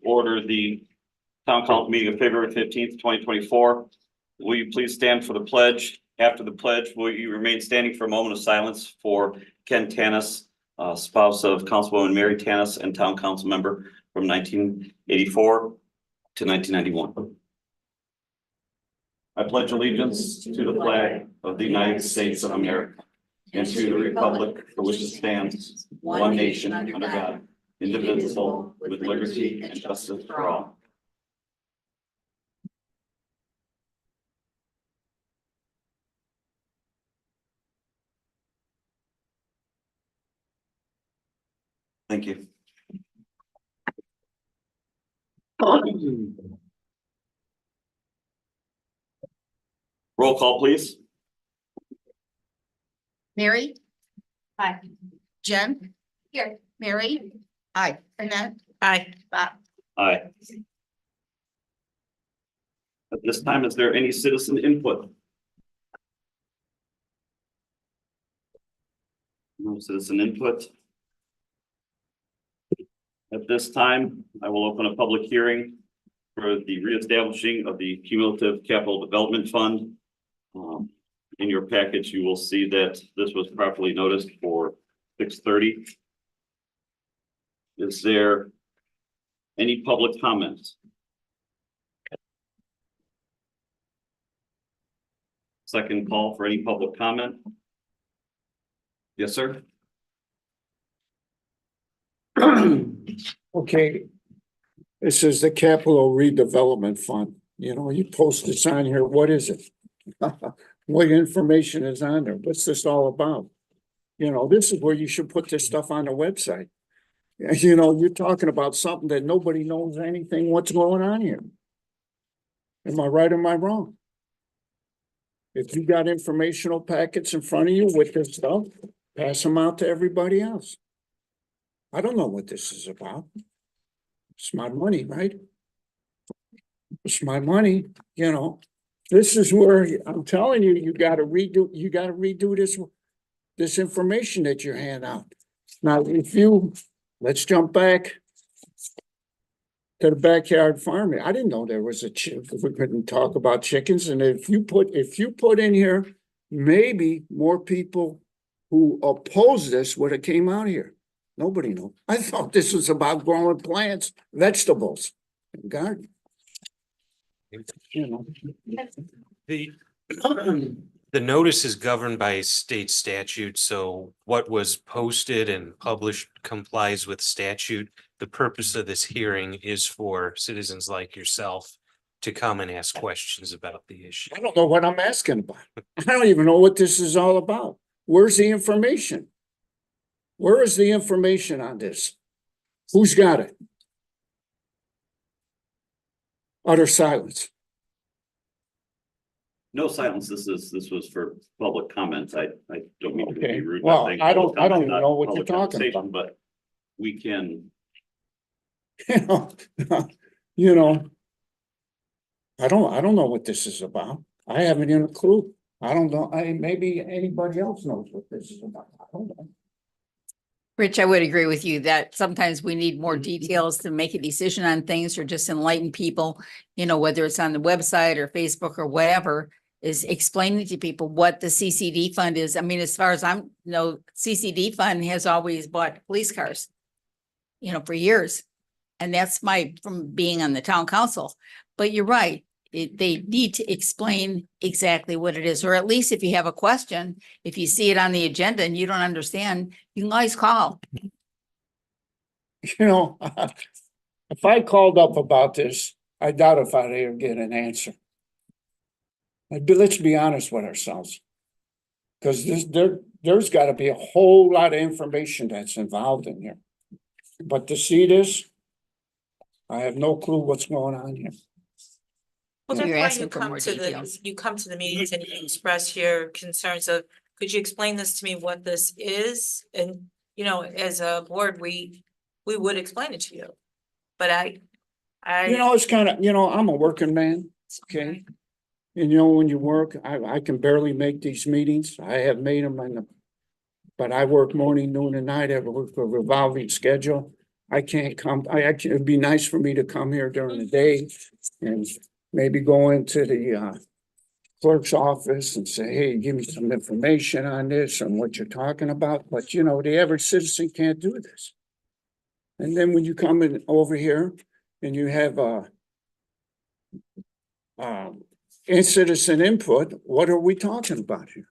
order the town council meeting of February 15th, 2024. Will you please stand for the pledge? After the pledge, will you remain standing for a moment of silence for Ken Tanis, spouse of Councilwoman Mary Tanis and town council member from 1984 to 1991. I pledge allegiance to the flag of the United States of America and to the republic for which it stands, one nation under God, indivisible, with liberty and justice for all. Thank you. Roll call, please. Mary? Aye. Jen? Here. Mary? Aye. Annette? Aye. Bob? Aye. At this time, is there any citizen input? No citizen input. At this time, I will open a public hearing for the reestablishing of the cumulative capital development fund. In your package, you will see that this was properly noticed for 6:30. Is there any public comments? Second call for any public comment. Yes, sir. Okay, this is the Capital Redevelopment Fund. You know, you post this on here. What is it? What information is on there? What's this all about? You know, this is where you should put this stuff on the website. You know, you're talking about something that nobody knows anything what's going on here. Am I right or am I wrong? If you got informational packets in front of you with this stuff, pass them out to everybody else. I don't know what this is about. It's my money, right? It's my money, you know. This is where I'm telling you, you gotta redo this information that you hand out. Now, let's jump back to the backyard farming. I didn't know there was we couldn't talk about chickens. And if you put in here, maybe more people who oppose this would have came out here. Nobody knows. I thought this was about growing plants, vegetables, and garden. You know. The notice is governed by state statute, so what was posted and published complies with statute. The purpose of this hearing is for citizens like yourself to come and ask questions about the issue. I don't know what I'm asking about. I don't even know what this is all about. Where's the information? Where is the information on this? Who's got it? Utter silence. No silence. This was for public comments. I don't mean to be rude. Well, I don't public even comment, know what you're public talking conversation, about. But we can. You know, I don't know what this is about. I haven't even a clue. I don't know. Maybe anybody else knows what this is about. I don't know. Rich, I would agree with you that sometimes we need more details to make a decision on things or just enlighten people, you know, whether it's on the website or Facebook or whatever, is explaining to people what the CCD fund is. I mean, as far as I'm, you know, CCD fund has always bought police cars, you know, for years. And that's from being on the town council. But you're right. They need to explain exactly what it is, or at least if you have a question, if you see it on the agenda and you don't understand, you can always call. You know, if I called up about this, I doubt if I'd ever get an answer. But let's be honest with ourselves. Because there's got to be a whole lot of information that's involved in here. But to see this, I have no clue what's going on here. Well, So that's you're why asking you for come more to details. you come to the meetings and you express your concerns of, could you explain this to me, what this is? And, you know, as a board, we would explain it to you. But You know, it's kind of, you know, I'm a working man, okay? And you know, when you work, I can barely make these meetings. I have made them but I work morning, noon and night. I work a revolving schedule. I can't come, it'd be nice for me to come here during the day and maybe go into the clerk's office and say, hey, give me some information on this and what you're talking about, but you know, the average citizen can't do this. And then when you come in over here and you have in citizen input, what are we talking about here?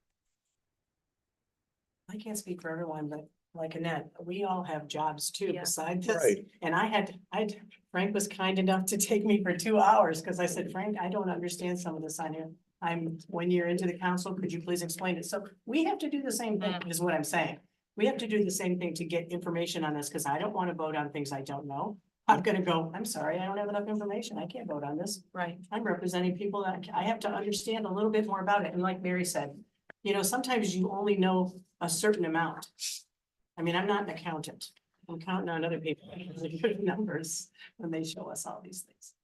I can't speak for everyone, but like Annette, we all have jobs too Yeah. beside this. Right. And Frank was kind enough to take me for 2 hours because I said, Frank, I don't understand some of this on here. I'm 1 year into the council. Could you please explain it? So we have to do the same thing, is what I'm saying. We have to do the same thing to get information on this because I don't want to vote on things I don't know. I'm gonna go, I'm sorry, I don't have enough information. I can't vote on this. Right. I'm representing people that I have to understand a little bit more about it. And like Mary said, you know, sometimes you only know a certain amount. I mean, I'm not an accountant. I'm counting on other people to give numbers when they show us all these things.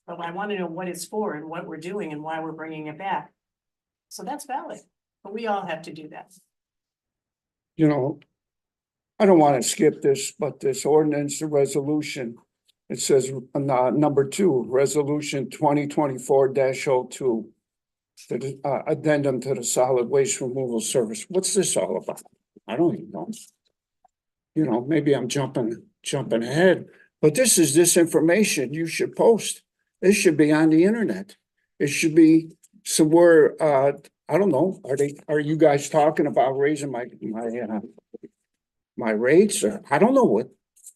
But I want to know what it's for and what we're doing and why we're bringing it back. So that's valid, but we all have to do that. You know, I don't want to skip this, but this ordinance, the resolution, it says number 2, resolution 2024-02. The addendum to the solid waste removal service. What's this all about? I don't even know. You know, maybe I'm jumping ahead, but this information you should post. This should be on the internet. It should be somewhere, I don't know, are you guys talking about raising my rates or I don't know what,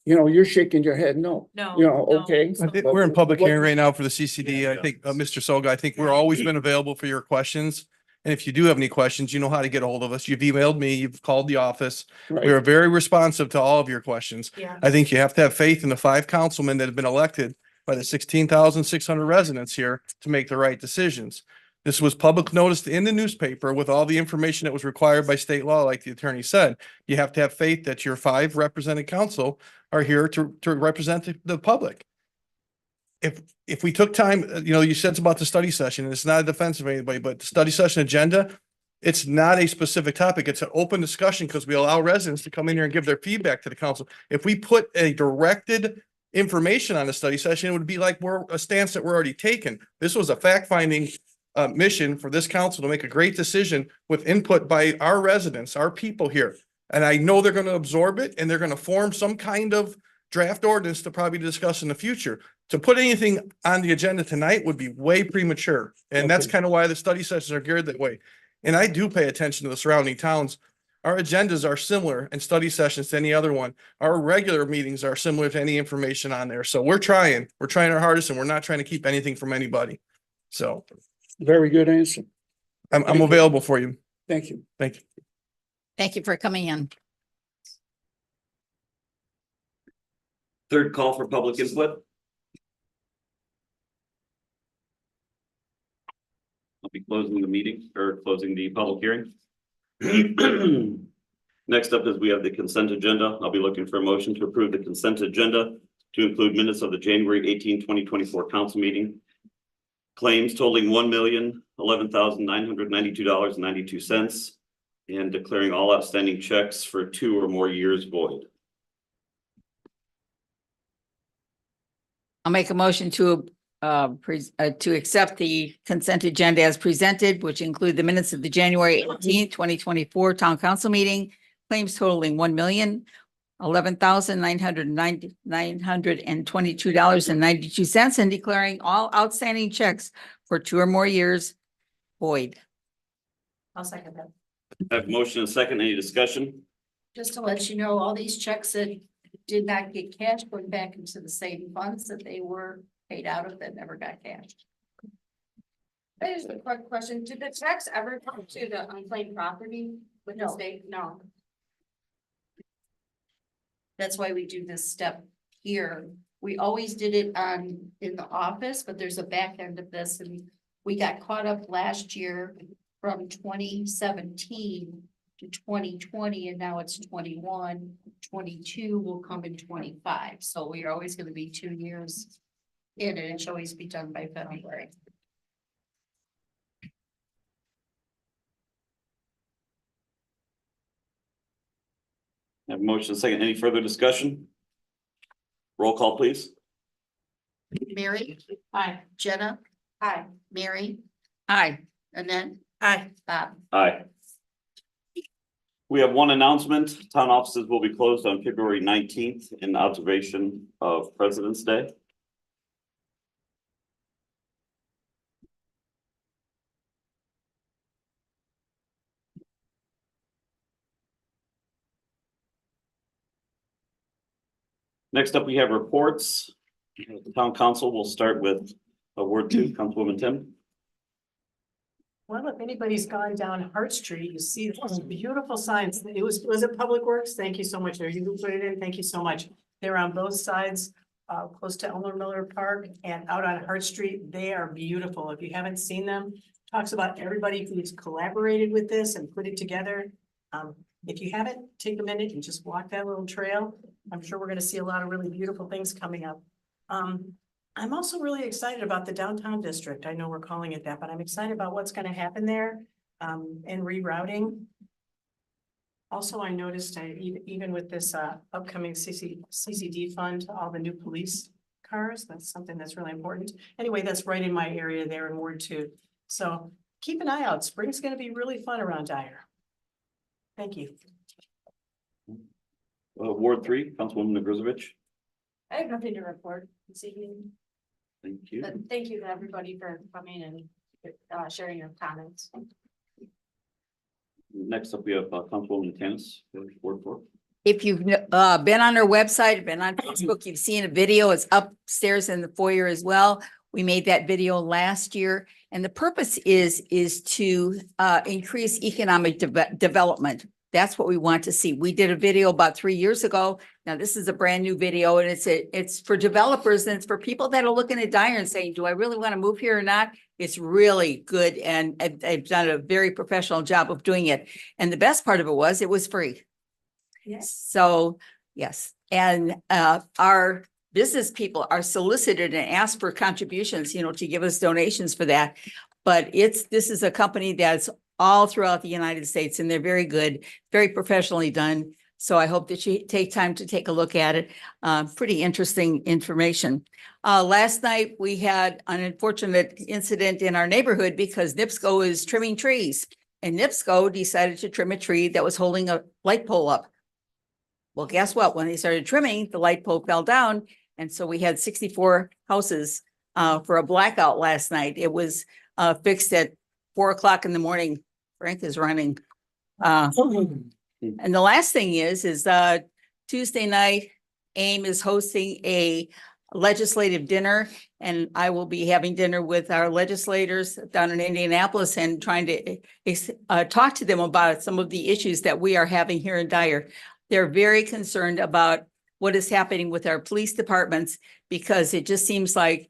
you know, you're shaking your head, no. No. You know, no. okay. I think but we're in public what- hearing right now for the CCD. I think, Mr. Solga, I think we're always been available for your questions. And if you do have any questions, you know how to get a hold of us. You've emailed me, you've called the office. We Right. are very responsive to all of your questions. Yeah. I think you have to have faith in the 5 councilmen that have been elected by the 16,600 residents here to make the right decisions. This was public noticed in the newspaper with all the information that was required by state law, like the attorney said. You have to have faith that your 5 represented council are here to represent the public. If we took time, you know, you said about the study session, and it's not a defense of anybody, but the study session agenda, it's not a specific topic. It's an open discussion because we allow residents to come in here and give their feedback to the council. If we put a directed information on the study session, it would be like we're a stance that we're already taken. This was a fact-finding mission for this council to make a great decision with input by our residents, our people here. And I know they're going to absorb it and they're going to form some kind of draft ordinance to probably discuss in the future. To put anything on the agenda tonight would be way premature. And that's Okay. kind of why the study sessions are geared that way. And I do pay attention to the surrounding towns. Our agendas are similar and study sessions to any other one. Our regular meetings are similar to any information on there. So we're trying our hardest and we're not trying to keep anything from anybody. So Very good answer. I'm Thank you. available for you. Thank you. Thank you. Thank you for coming in. Third call for public input. I'll be closing the meeting or closing the public hearing. Next up is we have the consent agenda. I'll be looking for a motion to approve the consent agenda to include minutes of the January 18, 2024 council meeting. Claims totaling $1,011,992.92 and declaring all outstanding checks for 2 or more years void. I'll make a motion to accept the consent agenda as presented, which include the minutes of the January 18th, 2024 town council meeting, claims totaling $1,011,922.92 and declaring all outstanding checks for 2 or more years void. I'll second that. I have a motion and a second. Any discussion? Just to let you know, all these checks that did not get cashed went back into the same funds that they were paid out of that never got cashed. That is a quick question. Did the checks ever come to the unclaimed property with the No. state? No. That's why we do this step here. We always did it in the office, but there's a back end of this and we got caught up last year from 2017 to 2020 and now it's 21, 22 will come in 25. So we are always going to be 2 years in and it should always be done by February. I have a motion and a second. Any further discussion? Roll call, please. Mary, Hi. Jenna, Hi. Mary, Aye. Annette, Aye. Bob. Aye. We have one announcement. Town offices will be closed on February 19th in observation of President's Day. Next up, we have reports. The town council will start with Ward 2, Councilwoman Tim. Well, if anybody's gone down Hart Street, you see those beautiful signs. Was it Public Works? Thank you so much. There, you put it in. Thank you so much. They're on both sides, close to Elmer Miller Park and out on Hart Street. They are beautiful. If you haven't seen them, talks about everybody who's collaborated with this and put it together. If you haven't, take a minute and just walk that little trail. I'm sure we're gonna see a lot of really beautiful things coming up. I'm also really excited about the downtown district. I know we're calling it that, but I'm excited about what's gonna happen there, and rerouting. Also, I noticed, even with this, upcoming CCD fund, all the new police cars, that's something that's really important. Anyway, that's right in my area there in Ward 2. So keep an eye out. Spring's gonna be really fun around Dyer. Thank you. Ward 3, Councilwoman Nagrzewicz. I have nothing to report this evening, Thank you. but thank you to everybody for coming and sharing your comments. Next up, we have Councilwoman Tanis, Ward 4. If you've been on our website, been on Facebook, you've seen a video. It's upstairs in the foyer as well. We made that video last year, and the purpose is to increase economic development. That's what we want to see. We did a video about 3 years ago. Now this is a brand new video, and it's for developers and it's for people that are looking at Dyer and saying, do I really want to move here or not? It's really good, and I've done a very professional job of doing it. And the best part of it was free. Yes. So, yes, and our business people are solicited and asked for contributions, to give us donations for that. But this is a company that's all throughout the United States, and they're very good, very professionally done. So I hope that you take time to take a look at it. Pretty interesting information. Last night, we had an unfortunate incident in our neighborhood because NIPSCO is trimming trees, and NIPSCO decided to trim a tree that was holding a light pole up. Well, guess what? When they started trimming, the light pole fell down. And so we had 64 houses for a blackout last night. It was fixed at 4 o'clock in the morning. Frank is running. And the last thing is Tuesday night, AIM is hosting a legislative dinner, and I will be having dinner with our legislators down in Indianapolis and trying to talk to them about some of the issues that we are having here in Dyer. They're very concerned about what is happening with our police departments, because it just seems like,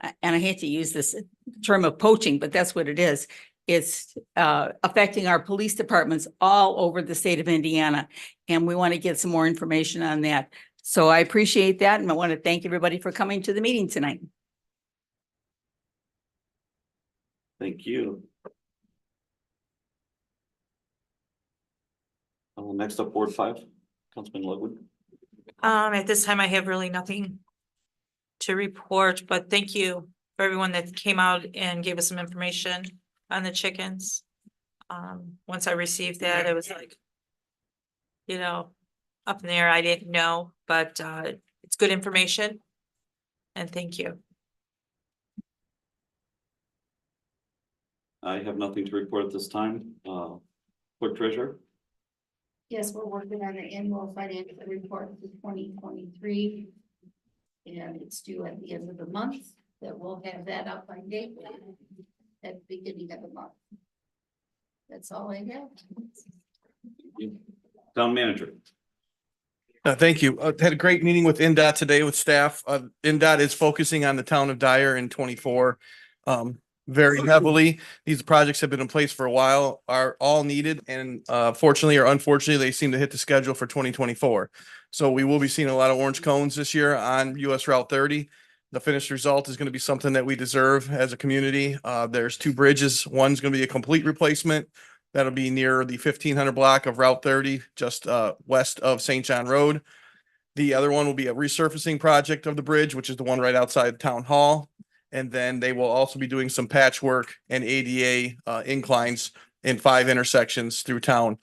and I hate to use this term of poaching, but that's what it is. It's affecting our police departments all over the state of Indiana. And we want to get some more information on that. So I appreciate that. And I want to thank everybody for coming to the meeting tonight. Thank you. Next up, Ward 5, Councilman Ludwig. At this time, I have really nothing to report, but thank you for everyone that came out and gave us some information on the chickens. Once I received that, it was like, up in the air. I didn't know, but it's good information. And thank you. I have nothing to report at this time. Clerk Treasurer. Yes, we're working on the annual financial report for 2023. And it's due at the end of the month, that we'll have that up by date at the beginning of the month. That's all I have. Town Manager. Thank you. Had a great meeting with NDOT today with staff. NDOT is focusing on the town of Dyer in 24. Very heavily. These projects have been in place for a while, are all needed, and fortunately or unfortunately, they seem to hit the schedule for 2024. So we will be seeing a lot of orange cones this year on US Route 30. The finished result is going to be something that we deserve as a community. There's 2 bridges. One's going to be a complete replacement. That'll be near the 1500 block of Route 30, just west of St. John Road. The other one will be a resurfacing project of the bridge, which is the one right outside town hall. And then they will also be doing some patchwork and ADA inclines in 5 intersections through town.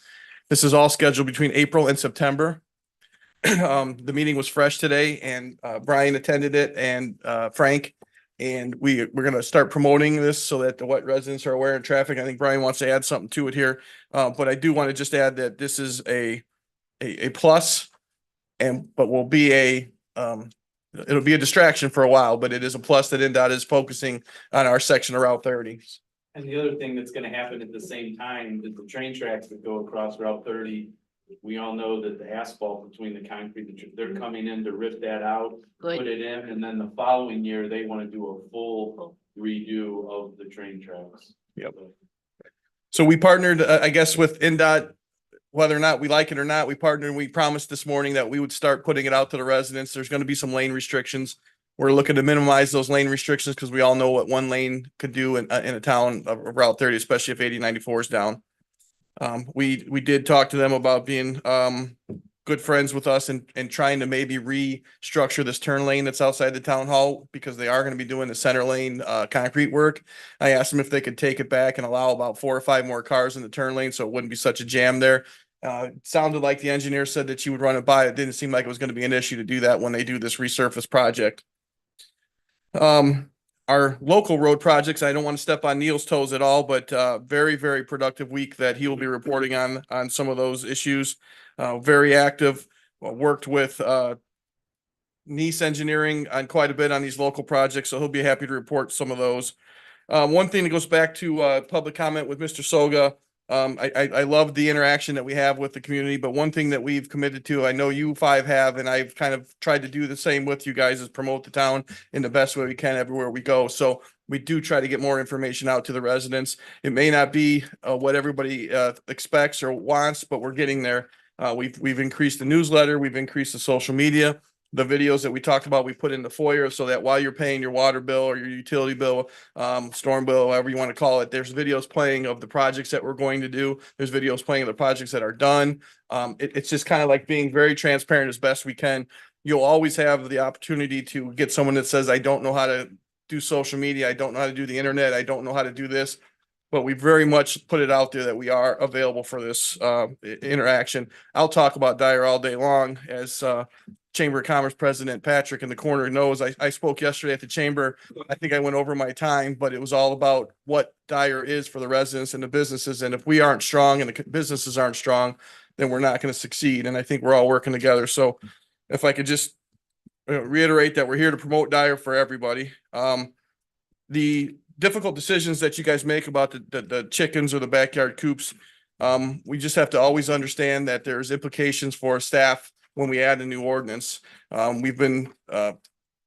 This is all scheduled between April and September. The meeting was fresh today and Brian attended it and Frank. And we're gonna start promoting this so that the what residents are aware of traffic. I think Brian wants to add something to it here. But I do want to just add that this is a plus. But will be it'll be a distraction for a while, but it is a plus that NDOT is focusing on our section of Route 30. And the other thing that's gonna happen at the same time is the train tracks that go across Route 30. We all know that the asphalt between the concrete, they're coming in to rip that out, put it in, and then the following year, they wanna do a full redo of the train tracks. Yep. So we partnered, I guess, with NDOT, whether or not we like it or not, we partnered, we promised this morning that we would start putting it out to the residents. There's going to be some lane restrictions. We're looking to minimize those lane restrictions because we all know what one lane could do in a town of Route 30, especially if 8094 is down. We did talk to them about being good friends with us and trying to maybe restructure this turn lane that's outside the town hall because they are going to be doing the center lane concrete work. I asked them if they could take it back and allow about 4 or 5 more cars in the turn lane so it wouldn't be such a jam there. It sounded like the engineer said that she would run it by. It didn't seem like it was going to be an issue to do that when they do this resurface project. Our local road projects, I don't want to step on Neil's toes at all, but very, very productive week that he will be reporting on some of those issues. Very active, worked with Nice Engineering on quite a bit on these local projects, so he'll be happy to report some of those. One thing that goes back to public comment with Mr. Soga. I love the interaction that we have with the community, but one thing that we've committed to, I know you 5 have, and I've kind of tried to do the same with you guys, is promote the town in the best way we can everywhere we go. So we do try to get more information out to the residents. It may not be what everybody expects or wants, but we're getting there. We've increased the newsletter, we've increased the social media. The videos that we talked about, we put in the foyer so that while you're paying your water bill or your utility bill, storm bill, however you want to call it, there's videos playing of the projects that we're going to do. There's videos playing of the projects that are done. It's just kind of like being very transparent as best we can. You'll always have the opportunity to get someone that says, I don't know how to do social media. I don't know how to do the internet. I don't know how to do this. But we very much put it out there that we are available for this interaction. I'll talk about Dyer all day long as Chamber of Commerce President Patrick in the corner knows. I spoke yesterday at the chamber. I think I went over my time, but it was all about what Dyer is for the residents and the businesses. And if we aren't strong and the businesses aren't strong, then we're not going to succeed. And I think we're all working together. So if I could just reiterate that we're here to promote Dyer for everybody. The difficult decisions that you guys make about the chickens or the backyard coops, we just have to always understand that there's implications for staff when we add a new ordinance. We've been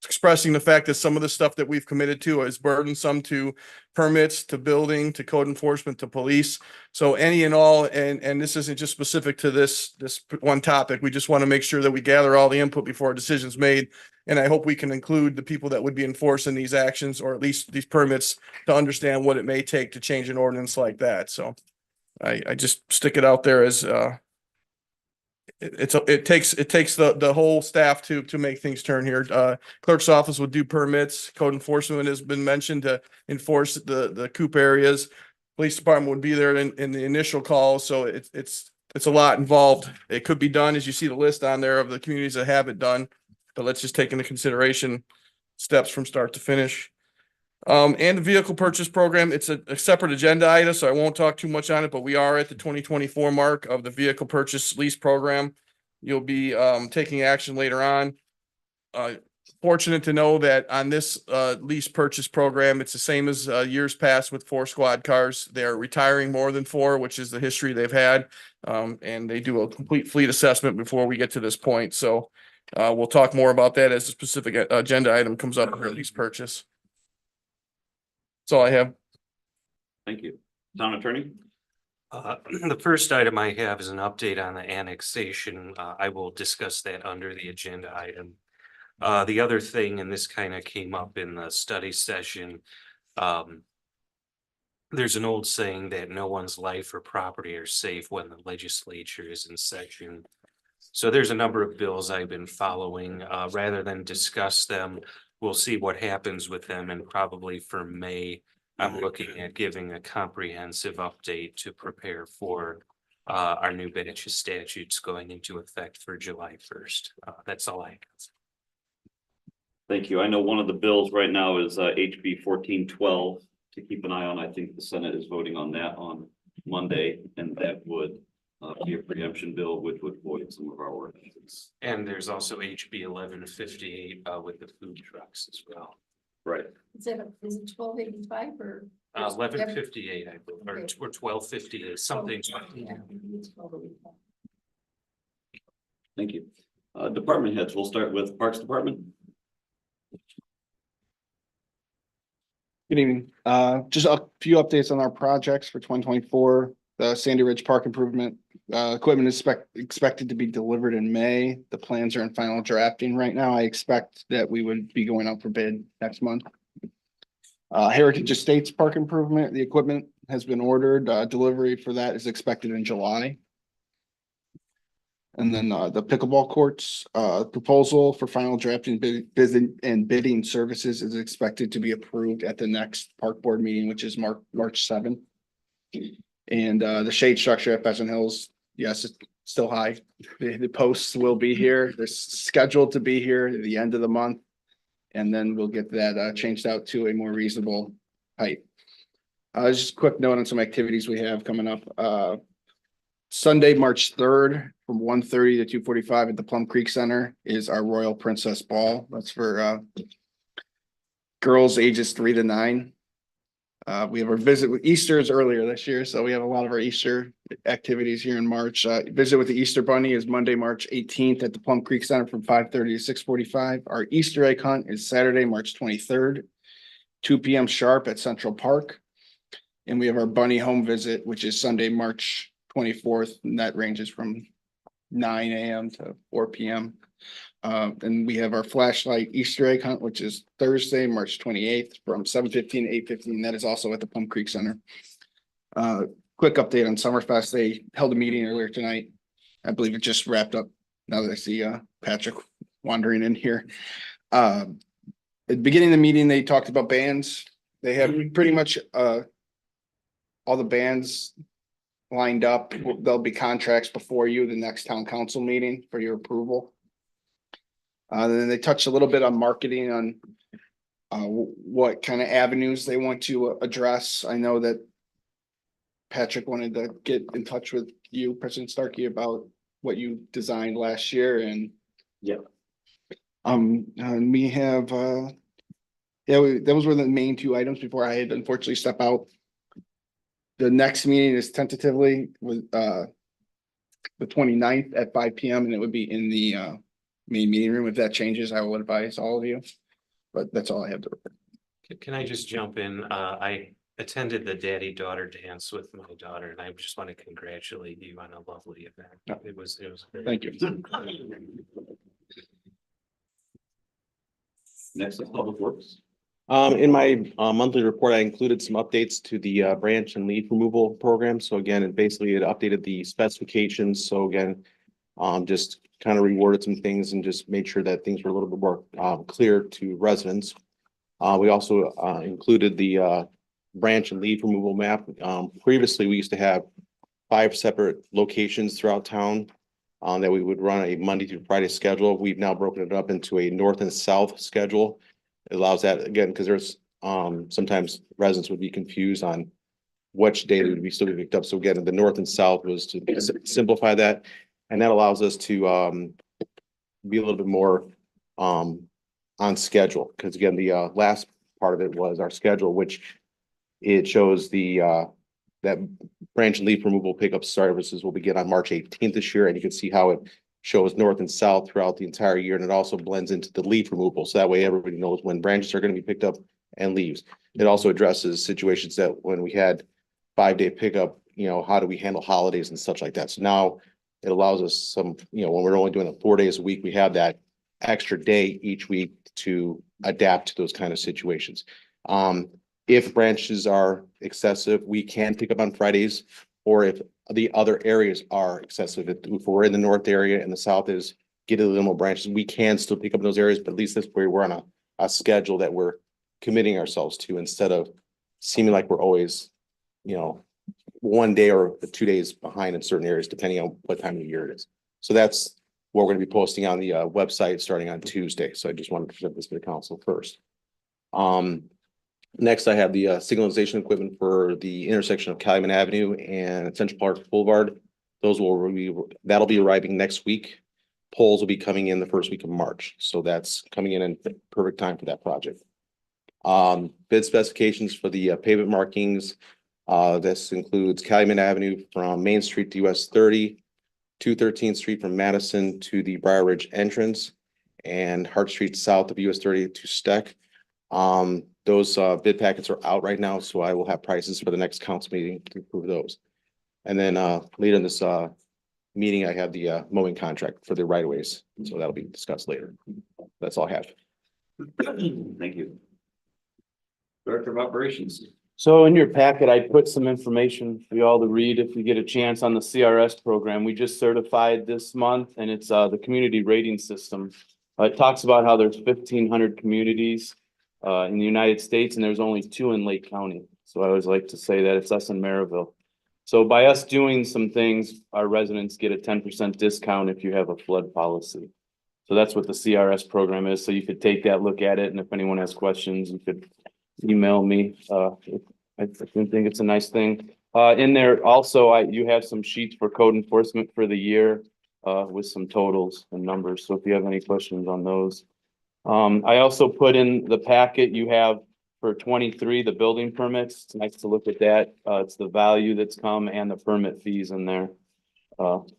expressing the fact that some of the stuff that we've committed to is burdensome to permits, to building, to code enforcement, to police. So any and all, and this isn't just specific to this one topic. We just want to make sure that we gather all the input before a decision's made. And I hope we can include the people that would be enforcing these actions, or at least these permits, to understand what it may take to change an ordinance like that. So I just stick it out there as it takes the whole staff to make things turn here. Clerk's office would do permits. Code enforcement has been mentioned to enforce the coop areas. Police department would be there in the initial call. So it's a lot involved. It could be done, as you see the list on there of the communities that have it done. But let's just take into consideration steps from start to finish. And the vehicle purchase program, it's a separate agenda item, so I won't talk too much on it, but we are at the 2024 mark of the vehicle purchase lease program. You'll be taking action later on. Fortunate to know that on this lease purchase program, it's the same as years past with 4 squad cars. They're retiring more than 4, which is the history they've had. And they do a complete fleet assessment before we get to this point. So we'll talk more about that as a specific agenda item comes up for lease purchase. That's all I have. Thank you. Town attorney? The first item I have is an update on the annexation. I will discuss that under the agenda item. The other thing, and this kind of came up in the study session, there's an old saying that no one's life or property are safe when the legislature is in session. So there's a number of bills I've been following, rather than discuss them. We'll see what happens with them, and probably for May, I'm looking at giving a comprehensive update to prepare for our new batch of statutes going into effect for July 1st. That's all I have. Thank you. I know one of the bills right now is HB 1412 to keep an eye on. I think the Senate is voting on that on Monday, and that would be a preemption bill, which would void some of our ordinances. And there's also HB 1158 with the food trucks as well. Right. Is it 1285 or? 1158, I believe, or 1258, something. Yeah, it's 1285. Thank you. Department heads, we'll start with Parks Department. Good evening. Just a few updates on our projects for 2024. The Sandy Ridge Park improvement, equipment is expected to be delivered in May. The plans are in final drafting right now. I expect that we would be going out for bid next month. Heritage Estates Park improvement, the equipment has been ordered. Delivery for that is expected in July. And then the pickleball courts, proposal for final drafting bidding services is expected to be approved at the next park board meeting, which is March 7th. And the shade structure at Pheasant Hills, yes, it's still high. The posts will be here. They're scheduled to be here at the end of the month. And then we'll get that changed out to a more reasonable height. Just a quick note on some activities we have coming up. Sunday, March 3rd, from 1:30 to 2:45 at the Plum Creek Center is our Royal Princess Ball. That's for girls ages 3 to 9. We have our visit with Easter's earlier this year, so we have a lot of our Easter activities here in March. Visit with the Easter Bunny is Monday, March 18th at the Plum Creek Center from 5:30 to 6:45. Our Easter egg hunt is Saturday, March 23rd, 2 p.m. sharp at Central Park. And we have our bunny home visit, which is Sunday, March 24th, and that ranges from 9 a.m. to 4 p.m. Then we have our flashlight Easter egg hunt, which is Thursday, March 28th from 7:15 to 8:15. That is also at the Plum Creek Center. Quick update on Summerfest. They held a meeting earlier tonight. I believe it just wrapped up now that I see Patrick wandering in here. At the beginning of the meeting, they talked about bands. They have pretty much all the bands lined up. There'll be contracts before you, the next town council meeting for your approval. Then they touched a little bit on marketing on what kind of avenues they want to address. I know that Patrick wanted to get in touch with you, President Starkey, about what you designed last year, and yeah, and we have those were the main two items before I had to unfortunately step out. The next meeting is tentatively with the 29th at 5 p.m. and it would be in the main meeting room. If that changes, I will advise all of you. But that's all I have to report. Can I just jump in? I attended the daddy-daughter dance with my daughter, and I just want to congratulate you on a lovely event. It was great. Thank you. next is Public Works. In my monthly report, I included some updates to the branch and leaf removal program. So again, it basically it updated the specifications. So again, just kind of reworded some things and just made sure that things were a little bit more clear to residents. We also included the branch and leaf removal map. Previously, we used to have 5 separate locations throughout town that we would run a Monday through Friday schedule. We've now broken it up into a north and south schedule. It allows that again, because there's sometimes residents would be confused on which day they would be still be picked up. So again, the north and south was to simplify that. And that allows us to be a little bit more on schedule. Because again, the last part of it was our schedule, which it shows the that branch and leaf removal pickup services will begin on March 18th this year. And you can see how it shows north and south throughout the entire year. And it also blends into the leaf removal. So that way everybody knows when branches are going to be picked up and leaves. It also addresses situations that when we had 5-day pickup, you know, how do we handle holidays and such like that? So now it allows us some, you know, when we're only doing it 4 days a week, we have that extra day each week to adapt to those kind of situations. If branches are excessive, we can pick up on Fridays, or if the other areas are excessive. If we're in the north area and the south is getting a little more branches, we can still pick up in those areas, but at least this way we're on a schedule that we're committing ourselves to instead of seeming like we're always, you know, 1 day or 2 days behind in certain areas, depending on what time of the year it is. So that's what we're going to be posting on the website starting on Tuesday. So I just wanted to present this to the council first. Next, I have the signalization equipment for the intersection of Calumet Avenue and Central Park Boulevard. That'll be arriving next week. Poles will be coming in the first week of March. So that's coming in perfect time for that project. Bid specifications for the pavement markings. This includes Calumet Avenue from Main Street to US 30, 213th Street from Madison to the Briar Ridge entrance, and Hart Street south of US 30 to Steck. Those bid packets are out right now, so I will have prices for the next council meeting to approve those. And then later in this meeting, I have the mowing contract for the right of ways, so that'll be discussed later. That's all I have. Thank you. Director of Operations. So in your packet, I put some information for you all to read if you get a chance on the CRS program. We just certified this month, and it's the community rating system. It talks about how there's 1,500 communities in the United States, and there's only 2 in Lake County. So I always like to say that it's us in Maryville. So by us doing some things, our residents get a 10% discount if you have a flood policy. So that's what the CRS program is. So you could take that, look at it, and if anyone has questions, you could email me. I think it's a nice thing. In there also, you have some sheets for code enforcement for the year with some totals and numbers. So if you have any questions on those. I also put in the packet you have for 23, the building permits. It's nice to look at that. It's the value that's come and the permit fees in there.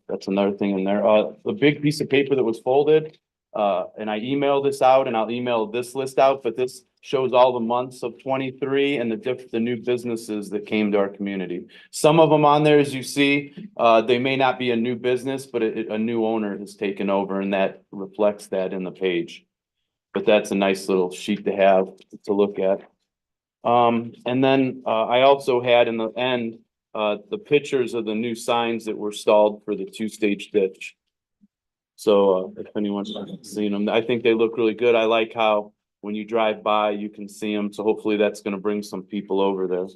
That's another thing in there. The big piece of paper that was folded, and I emailed this out, and I'll email this list out, but this shows all the months of 23 and the new businesses that came to our community. Some of them on there, as you see, they may not be a new business, but a new owner has taken over, and that reflects that in the page. But that's a nice little sheet to have to look at. And then I also had in the end the pictures of the new signs that were installed for the 2-stage ditch. So if anyone's seen them, I think they look really good. I like how when you drive by, you can see them. So hopefully that's going to bring some people over there.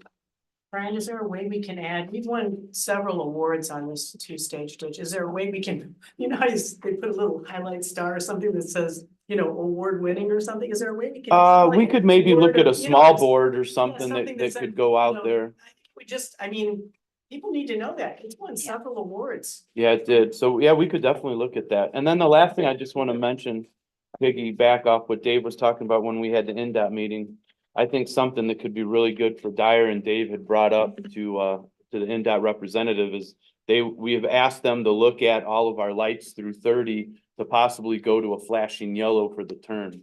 Brian, is there a way we can add, we've won several awards on this 2-stage ditch. Is there a way we can, you know, they put a little highlight star or something that says, you know, award winning or something? Is there a way we can? We could maybe award look at a you know, small board or something something that that could go out you know, there. We just, I mean, people need to know that. It's won several awards. Yeah, it did. So yeah, we could definitely look at that. And then the last thing I just want to mention, piggyback off what Dave was talking about when we had the NDOT meeting. I think something that could be really good for Dyer, and Dave had brought up to the NDOT representative is we have asked them to look at all of our lights through 30 to possibly go to a flashing yellow for the turn.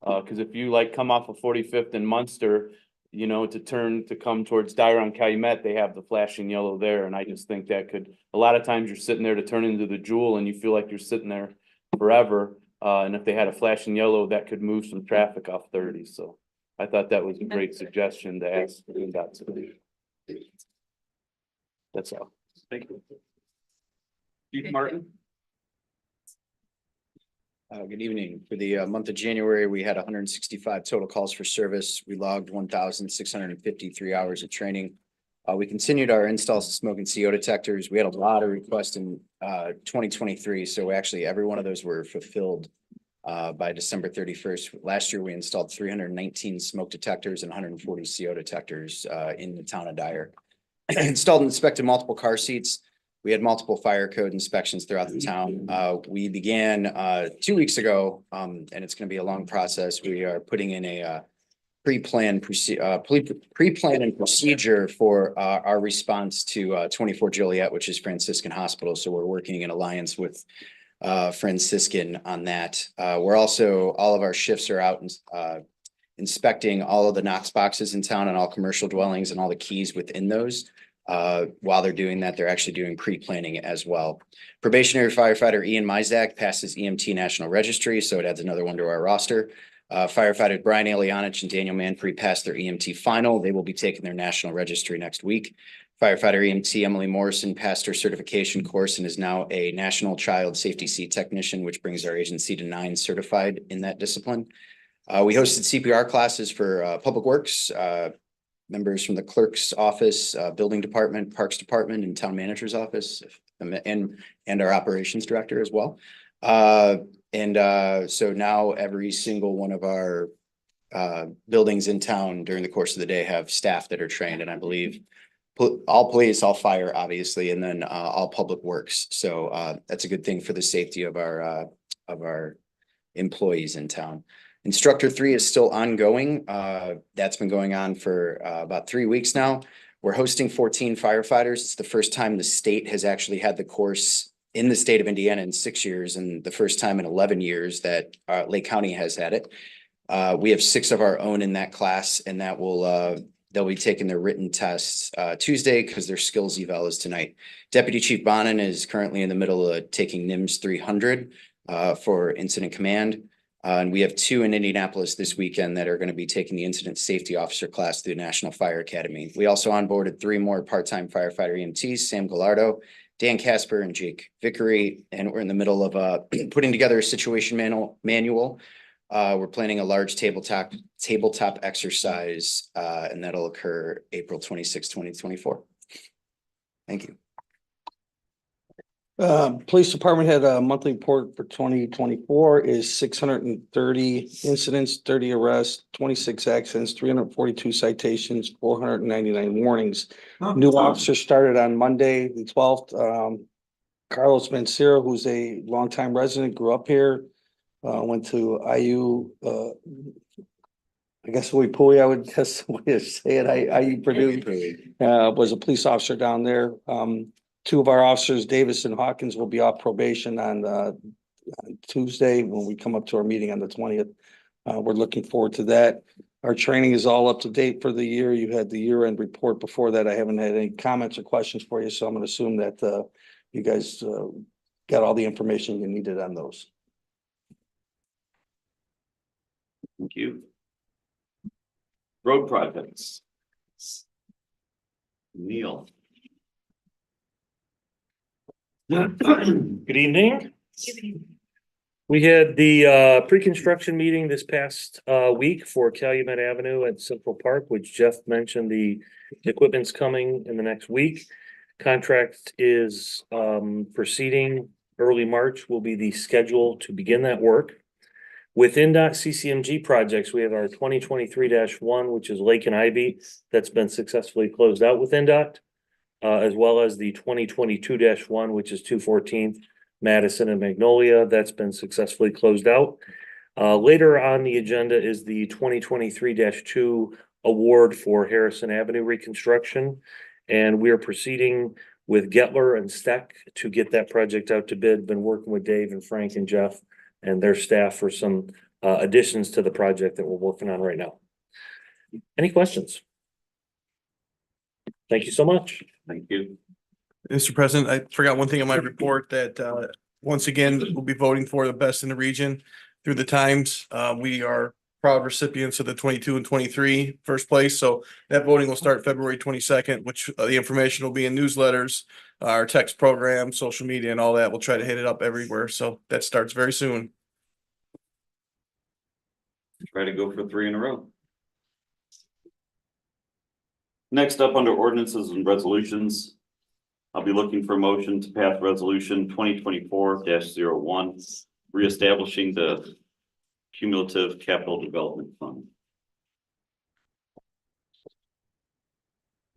Because if you like come off of 45th and Munster, you know, to come towards Dyer on Calumet, they have the flashing yellow there. And I just think that could, a lot of times you're sitting there to turn into the Jewel and you feel like you're sitting there forever. And if they had a flashing yellow, that could move some traffic off 30. So I thought that was a great suggestion to ask NDOT to do. That's all. Thank you. Chief Martin. Good evening. For the month of January, we had 165 total calls for service. We logged 1,653 hours of training. We continued our installs of smoke and CO detectors. We had a lot of requests in 2023. So actually every one of those were fulfilled by December 31st. Last year, we installed 319 smoke detectors and 140 CO detectors in the town of Dyer. Installed and inspected multiple car seats. We had multiple fire code inspections throughout the town. We began 2 weeks ago, and it's going to be a long process. We are putting in a pre-plan and procedure for our response to 24 Joliet, which is Franciscan Hospital. So we're working in alliance with Franciscan on that. We're also, all of our shifts are out inspecting all of the Knox boxes in town and all commercial dwellings and all the keys within those. While they're doing that, they're actually doing pre-planning as well. Probationary firefighter Ian Mizak passes EMT National Registry, so it adds another one to our roster. Firefighter Brian Alianich and Daniel Manfrey passed their EMT final. They will be taking their national registry next week. Firefighter EMT Emily Morrison passed her certification course and is now a National Child Safety Seat Technician, which brings our agency to 9 certified in that discipline. We hosted CPR classes for Public Works, members from the clerk's office, building department, parks department, and town manager's office, and our operations director as well. So now every single one of our buildings in town during the course of the day have staff that are trained, and I believe all police, all fire, obviously, and then all public works. So that's a good thing for the safety of our employees in town. Instructor 3 is still ongoing. That's been going on for about 3 weeks now. We're hosting 14 firefighters. It's the first time the state has actually had the course in the state of Indiana in 6 years, and the first time in 11 years that Lake County has had it. We have 6 of our own in that class, and that will they'll be taking their written tests Tuesday because their skills eval is tonight. Deputy Chief Bonin is currently in the middle of taking NIMS 300 for incident command. And we have 2 in Indianapolis this weekend that are going to be taking the incident safety officer class through the National Fire Academy. We also onboarded 3 more part-time firefighter EMTs, Sam Gallardo, Dan Casper, and Jake Vickery. And we're in the middle of putting together a situation manual. We're planning a large tabletop exercise, and that'll occur April 26, 2024. Thank you. Police department had a monthly report for 2024 is 630 incidents, 30 arrests, 26 accidents, 342 citations, 499 warnings. New officer started on Monday, the 12th. Carlos Mancera, who's a longtime resident, grew up here, went to IU, I guess I would just say it. IU Purdue, was a police officer down there. 2 of our officers, Davis and Hawkins, will be off probation on Tuesday when we come up to our meeting on the 20th. We're looking forward to that. Our training is all up to date for the year. You had the year-end report before that. I haven't had any comments or questions for you, so I'm going to assume that you guys got all the information you needed on those. Thank you. Road projects. Neil. Good evening. We had the pre-construction meeting this past week for Calumet Avenue at Central Park, which Jeff mentioned the equipment's coming in the next week. Contract is proceeding. Early March will be the schedule to begin that work. Within CCMG projects, we have our 2023-1, which is Lake and Ivy, that's been successfully closed out with NDOT. As well as the 2022-1, which is 214th, Madison and Magnolia, that's been successfully closed out. Later on the agenda is the 2023-2 award for Harrison Avenue reconstruction. And we are proceeding with Gettler and Steck to get that project out to bid. Been working with Dave and Frank and Jeff and their staff for some additions to the project that we're working on right now. Any questions? Thank you so much. Thank you. Mr. President, I forgot one thing in my report that once again, we'll be voting for the best in the region through the Times. We are proud recipients of the 22 and 23 first place. So that voting will start February 22nd, which the information will be in newsletters, our text program, social media, and all that. We'll try to hit it up everywhere. So that starts very soon. Try to go for 3 in a row. Next up, under ordinances and resolutions, I'll be looking for a motion to pass resolution 2024-01, reestablishing the cumulative capital development fund.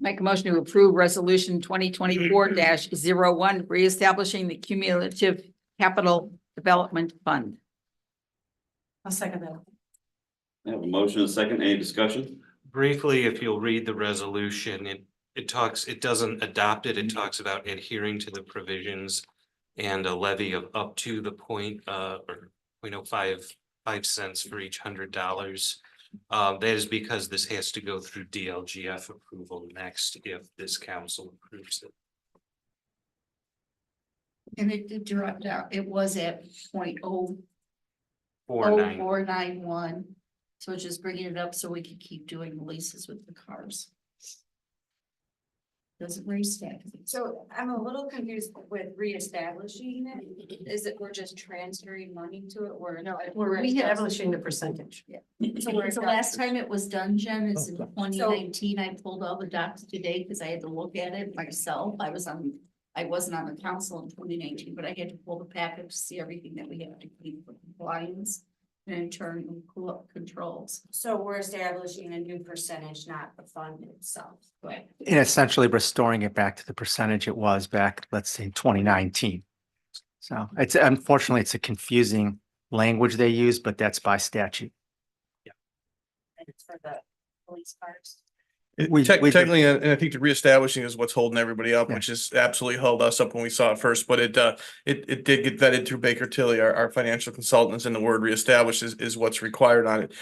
Make a motion to approve resolution 2024-01, reestablishing the cumulative capital development fund. I'll second that. I have a motion and a second. Any discussion? Briefly, if you'll read the resolution, it doesn't adopt it. It talks about adhering to the provisions and a levy of up to the point or 0.05 cents for each $100. That is because this has to go through DLGF approval next if this council approves it. And it did drop down. It was at 0.00491. So it's just bringing it up so we can keep doing the leases with the cars. Doesn't restate. So I'm a little confused with reestablishing it. Is it we're just transferring money to it or? No, we're establishing the percentage. So the last time it was done, Jen, is in 2019. I pulled all the docs today because I had to look at it myself. I wasn't on the council in 2019, but I had to pull the package to see everything that we have to keep for compliance and internal controls. So we're establishing a new percentage, not the fund itself. Right. And essentially restoring it back to the percentage it was back, let's say, 2019. So it's unfortunately, it's a confusing language they use, but that's by statute. And it's for the police cars. We- we do. Technically, and I think the reestablishing is what's holding everybody up, Yeah. which is absolutely held us up when we saw it first, but it did get vetted through Baker Tilly, our financial consultants, and the word reestablish is what's required on it.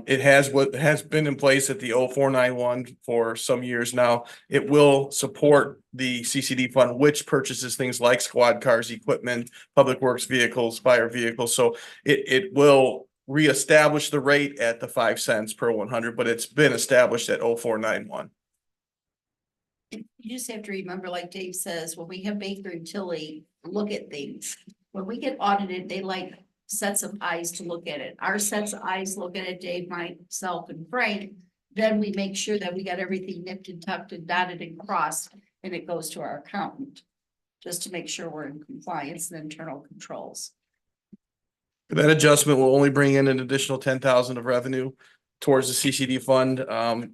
It has been in place at the 0491 for some years now. It will support the CCD fund, which purchases things like squad cars, equipment, public works vehicles, fire vehicles. So it will reestablish the rate at the 5 cents per 100, but it's been established at 0491. You just have to remember, like Dave says, when we have Baker and Tilly look at things, when we get audited, they like sets of eyes to look at it. Our sets of eyes look at it, Dave, myself and Frank. Then we make sure that we got everything nipped and tucked and dotted and crossed, and it goes to our accountant. Just to make sure we're in compliance and internal controls. That adjustment will only bring in an additional 10,000 of revenue towards the CCD fund.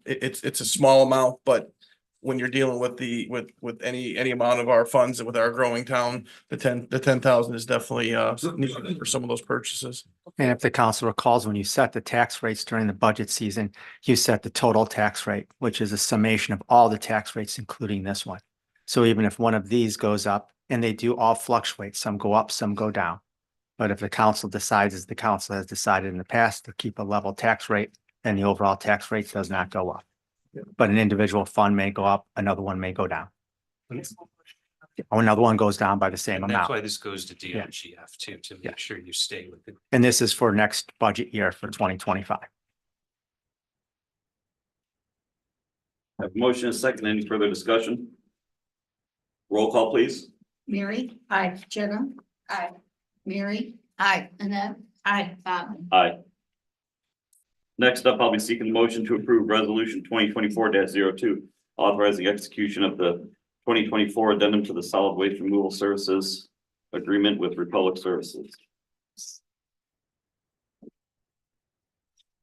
It's a small amount, but when you're dealing with with any amount of our funds with our growing town, the 10,000 is definitely needed for some of those purchases. And if the council recalls, when you set the tax rates during the budget season, you set the total tax rate, which is a summation of all the tax rates, including this one. So even if one of these goes up, and they do all fluctuate, some go up, some go down. But if the council decides, as the council has decided in the past, to keep a level tax rate, then the overall tax rate does not go up. But an individual fund may go up, another one may go down. Or another one goes down by the same And that's amount. why this goes to DRGF too, to make sure you stay with it. And this is for next budget year for 2025. I have a motion and a second. Any further discussion? Roll call, please. Mary? Aye. Jenna? Aye. Mary? Aye. Annette? Aye. Bob? Aye. Next up, I'll be seeking a motion to approve resolution 2024-02, authorizing execution of the 2024 addendum to the solid waste removal services agreement with Republic Services.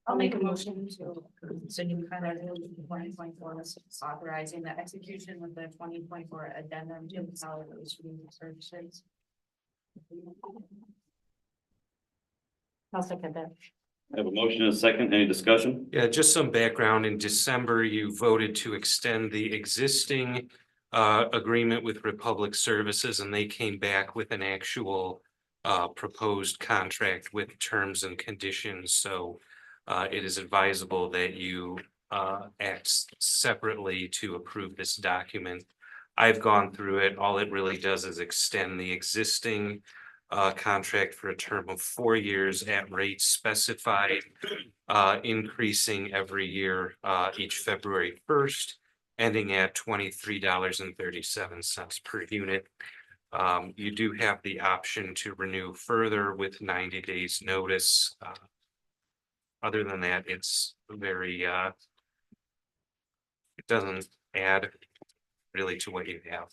I'll make a motion to the new kind of 2024 authorizing the execution of the 2024 addendum to the solid waste removal services. I'll second that. I have a motion and a second. Any discussion? Yeah, just some background. In December, you voted to extend the existing agreement with Republic Services, and they came back with an actual proposed contract with terms and conditions. So it is advisable that you act separately to approve this document. I've gone through it. All it really does is extend the existing contract for a term of 4 years at rates specified, increasing every year each February 1st, ending at $23.37 per unit. You do have the option to renew further with 90 days notice. Other than that, it's very, it doesn't add really to what you have.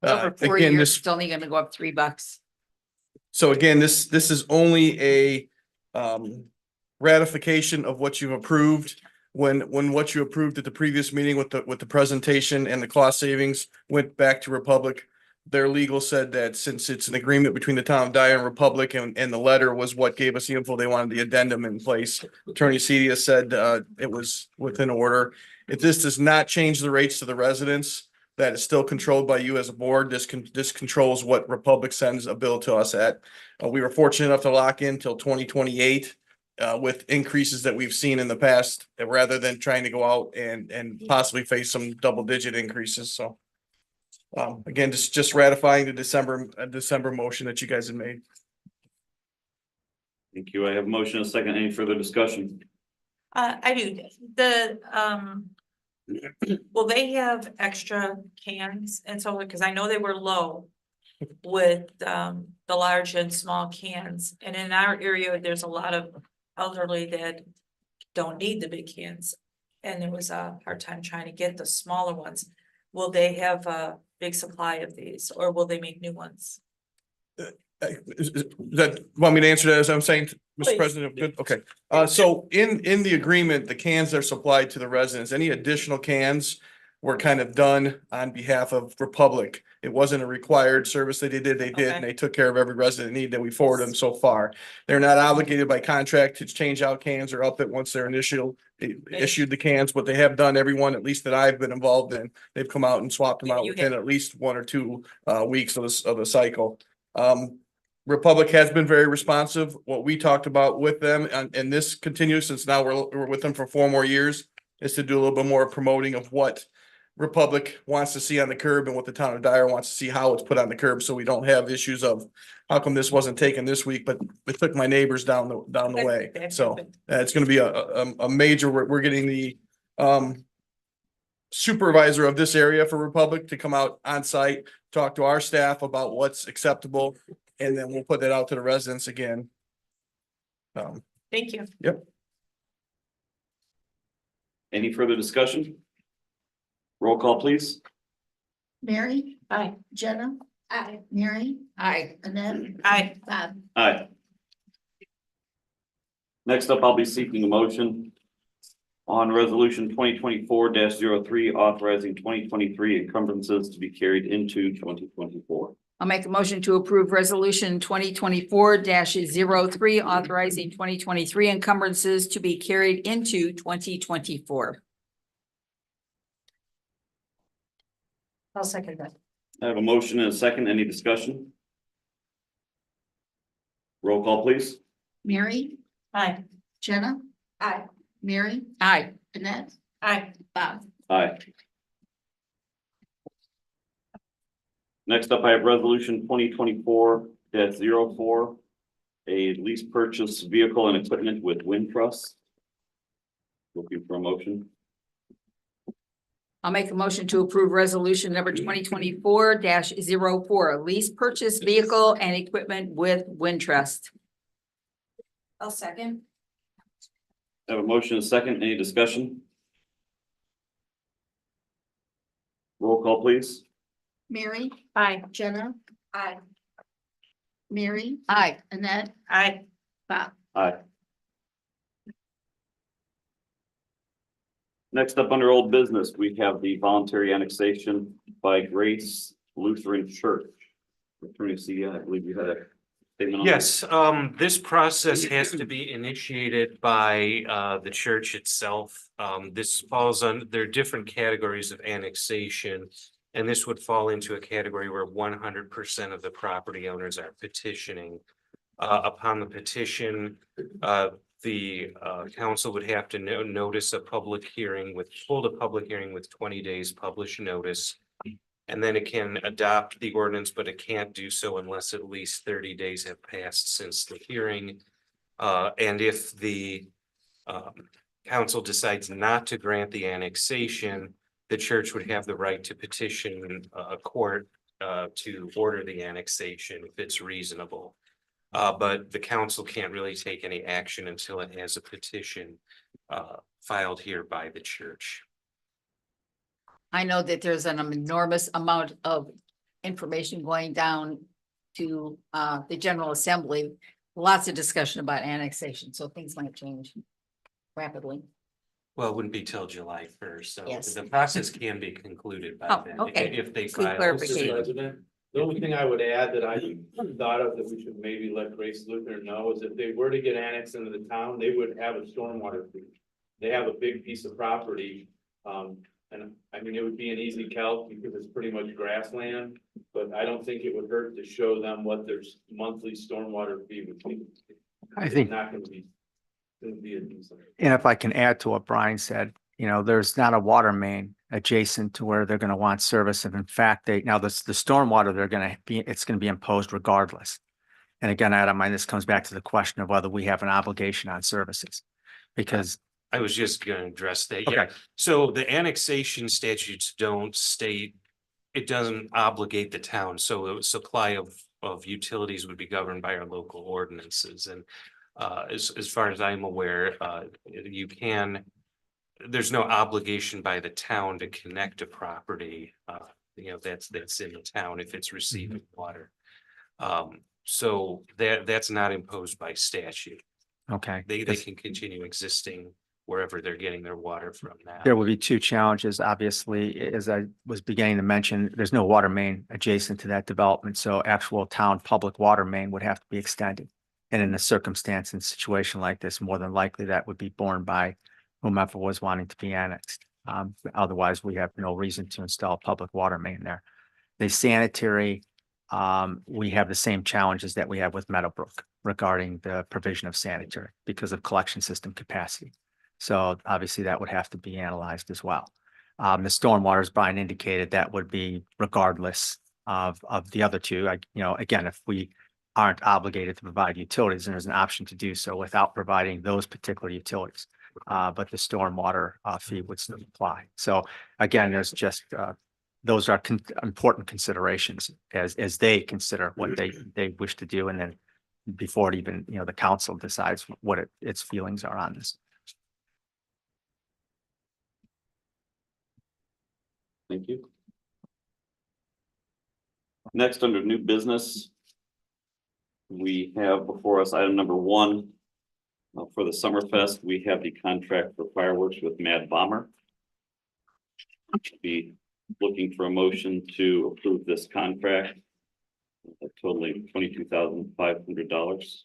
Over 4 Again, years, it's only gonna go up $3. So again, this is only a ratification of what you've approved. When what you approved at the previous meeting with the presentation and the cost savings went back to Republic, their legal said that since it's an agreement between the town of Dyer and Republic, and the letter was what gave us the info, they wanted the addendum in place. Attorney Cedia said it was within order. If this does not change the rates to the residents, that is still controlled by you as a board. This controls what Republic sends a bill to us at. We were fortunate enough to lock in till 2028 with increases that we've seen in the past, rather than trying to go out and possibly face some double-digit increases. So again, just ratifying the December motion that you guys had made. Thank you. I have a motion and a second. Any further discussion? I do, the, will they have extra cans and so, because I know they were low with, the large and small cans, and in our area, there's a lot of elderly that don't need the big cans. And there was a hard time trying to get the smaller ones. Will they have a big supply of these, or will they make new ones? That, want me to answer that as I'm saying, Mr. Please. President? Good, okay. So in the agreement, the cans are supplied to the residents. Any additional cans were kind of done on behalf of Republic. It wasn't a required service that they did, Okay. and they took care of every resident need that we forwarded them so far. They're not obligated by contract to change out cans or up it once they're issued the cans, but they have done everyone, at least that I've been involved in. They've come out and swapped them Yeah, out you within have. at least 1 or 2 weeks of the cycle. Republic has been very responsive. What we talked about with them, and this continues since now we're with them for 4 more years, is to do a little bit more promoting of what Republic wants to see on the curb and what the town of Dyer wants to see how it's put on the curb, so we don't have issues of how come this wasn't taken this week, but it took my neighbors down the way. So it's gonna be a major, we're getting the supervisor of this area for Republic to come out on site, talk to our staff about what's acceptable, and then we'll put that out to the residents again. Thank you. Yep. Any further discussion? Roll call, please. Mary, Aye. Jenna. Aye. Mary, Aye. Annette, Aye. Bob. Aye. Next up, I'll be seeking a motion on resolution 2024-03, authorizing 2023 encumbrances to be carried into 2024. I'll make a motion to approve resolution 2024-03, authorizing 2023 encumbrances to be carried into 2024. I'll second that. I have a motion and a second. Any discussion? Roll call, please. Mary, Aye. Jenna. Aye. Mary, Aye. Annette, Aye. Bob. Aye. Next up, I have resolution 2024-04, a lease purchase vehicle and equipment with Wintrust. Looking for a motion. I'll make a motion to approve resolution number 2024-04, lease purchase vehicle and equipment with Wintrust. I'll second. I have a motion and a second. Any discussion? Roll call, please. Mary, Aye. Jenna. Aye. Mary, Aye. Annette, Aye. Bob. Aye. Next up, under old business, we have the voluntary annexation by Grace Lutheran Church. Attorney C, I believe you had a statement on that. Yes, this process has to be initiated by the church itself. This falls on, there are different categories of annexation. And this would fall into a category where 100% of the property owners are petitioning. Upon the petition, the council would have to notice a public hearing hold a public hearing with 20 days published notice. And then it can adopt the ordinance, but it can't do so unless at least 30 days have passed since the hearing. And if the council decides not to grant the annexation, the church would have the right to petition a court to order the annexation if it's reasonable. But the council can't really take any action until it has a petition filed here by the church. I know that there's an enormous amount of information going down to the General Assembly. Lots of discussion about annexation, so things might change rapidly. Well, it wouldn't be till July 1st, so Yes. the process can be concluded by Oh, then. okay. If they Good file. clarification. President, the only thing I would add that I thought of that we should maybe let Grace Lutheran know is if they were to get annexed into the town, they would have a stormwater fee. They have a big piece of property, and I mean, it would be an easy calc because it's pretty much grassland, but I don't think it would hurt to show them what their monthly stormwater fee would be. I It's think- not gonna be a decent. And if I can add to what Brian said, you know, there's not a water main adjacent to where they're going to want service. If in fact the stormwater, it's going to be imposed regardless. And again, I don't mind, this comes back to the question of whether we have an obligation on services. Because, I was just gonna address that. okay, Yeah. So the annexation statutes don't state, it doesn't obligate the town. So the supply of utilities would be governed by our local ordinances. And as far as I'm aware, you can, there's no obligation by the town to connect a property. That's in the town if it's receiving water. So that's not imposed by statute. okay. They Yes. can continue existing wherever they're getting their water from now. There will be two challenges, obviously, as I was beginning to mention, there's no water main adjacent to that development, so actual town public water main would have to be extended. And in a circumstance and situation like this, more than likely that would be borne by whomever was wanting to be annexed. Otherwise, we have no reason to install a public water main there. The sanitary, we have the same challenges that we have with Meadowbrook regarding the provision of sanitary because of collection system capacity. So obviously that would have to be analyzed as well. The stormwater, as Brian indicated, that would be regardless of the other two. Again, if we aren't obligated to provide utilities, there's an option to do so without providing those particular utilities. But the stormwater fee would still apply. So again, there's just those are important considerations as they consider what they wish to do, and then before it even the council decides what its feelings are on this. Thank you. Next, under new business, we have before us item number 1. For the Summerfest, we have the contract for fireworks with Mad Bomber. Be looking for a motion to approve this contract, totaling $22,500.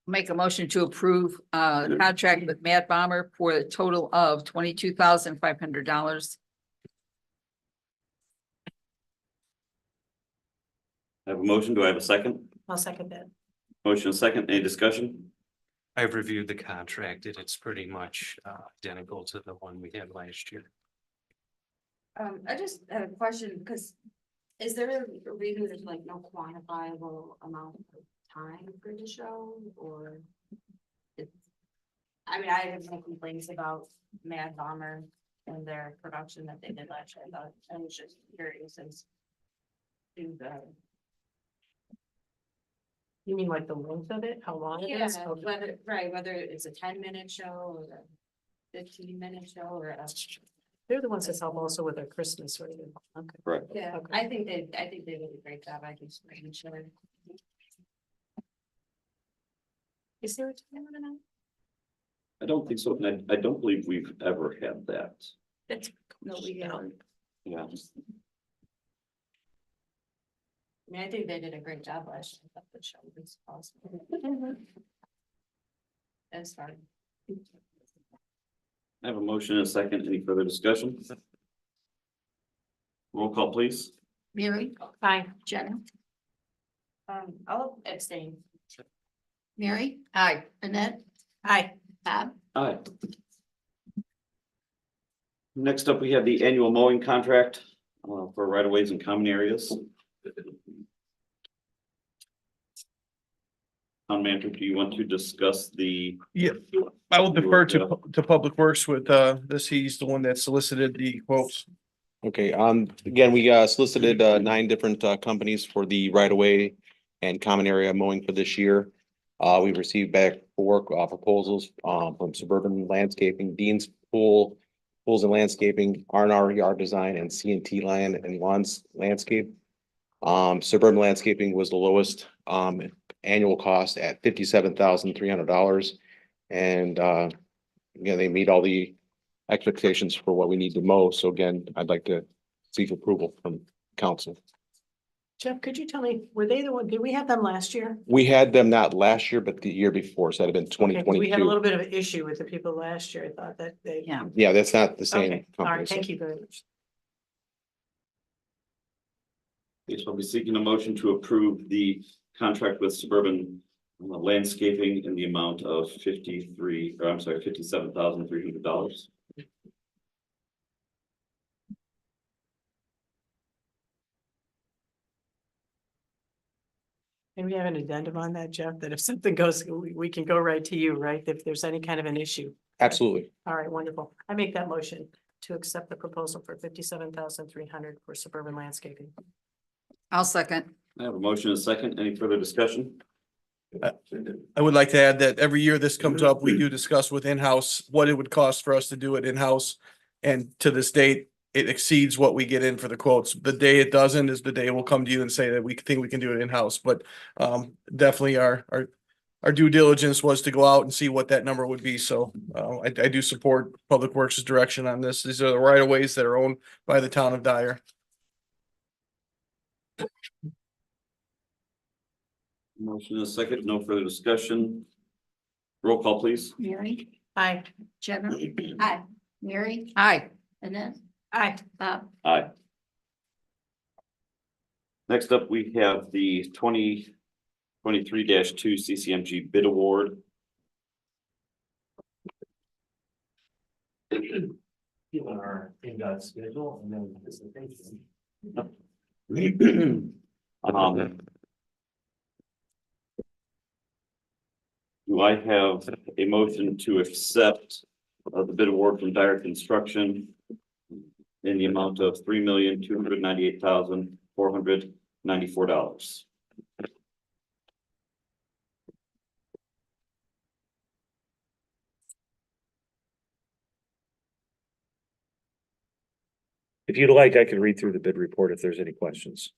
Make a motion to approve contract with Mad Bomber for a total of $22,500. I have a motion. Do I have a second? I'll second that. Motion and second. Any discussion? I've reviewed the contract and it's pretty much identical to the one we had last year. I just had a question, because is there a reason there's like no quantifiable amount of time for the show, or? I mean, I have no complaints about Mad Bomber and their production that they did last year. I was just curious as to the. You mean like the length of it, how long it is? Yeah, whether it's a 10-minute show or a 15-minute show or a. They're the ones that help also with their Christmas, right? Okay. Right. Yeah, Okay. I think they did a great job. I just making sure. Is there a time limit? I don't think so. And I don't believe we've ever had that. That's. No, we don't. Yeah. I mean, I think they did a great job last year. I thought the show was awesome. That's fine. I have a motion and a second. Any further discussion? Roll call, please. Mary, Hi. Jenna. I'll abstain. Mary, Aye. Annette, Hi. Bob, Aye. Next up, we have the annual mowing contract for right of ways and common areas. Town manager, do you want to discuss the? Yeah, I will defer to Public Works with this. He's the one that solicited the quotes. Okay, again, we solicited 9 different companies for the right of way and common area mowing for this year. We've received back 4 proposals from Suburban Landscaping, Dean's Pools and Landscaping, R&R Yard Design, and C&T Land and Lawns Landscape. Suburban Landscaping was the lowest annual cost at $57,300. And again, they meet all the expectations for what we need to mow. So again, I'd like to seek approval from council. Jeff, could you tell me, were they the one, did we have them last year? We had them not last year, but the year before, so that'd have been Okay, 'cause we had a 2022. little bit of an issue with the people last year. I thought that they. Yeah. Yeah, that's not the same Okay, all company. right, thank you very much. Yes, I'll be seeking a motion to approve the contract with Suburban Landscaping in the amount of $57,300. And we have an addendum on that, Jeff, that if something goes, we can go right to you, right? If there's any kind of an issue. Absolutely. All right, wonderful. I make that motion to accept the proposal for 57,300 for suburban landscaping. I'll second. I have a motion and a second. Any further discussion? I would like to add that every year this comes up, we do discuss with in-house what it would cost for us to do it in-house. And to this date, it exceeds what we get in for the quotes. The day it doesn't is the day we'll come to you and say that we think we can do it in-house, but definitely our due diligence was to go out and see what that number would be. So I do support Public Works' direction on this. These are the right of ways that are owned by the town of Dyer. Motion and a second. No further discussion. Roll call, please. Mary, Aye. Jenna, aye, Mary, Aye. Annette, Aye. Bob. Aye. Next up, we have the 2023-2 CCMG bid award. Given our in-God schedule and then anticipation. Do I have a motion to accept the bid award from Dyer Construction in the amount of $3,298,494? If you'd like, I could read through the bid report if there's any questions.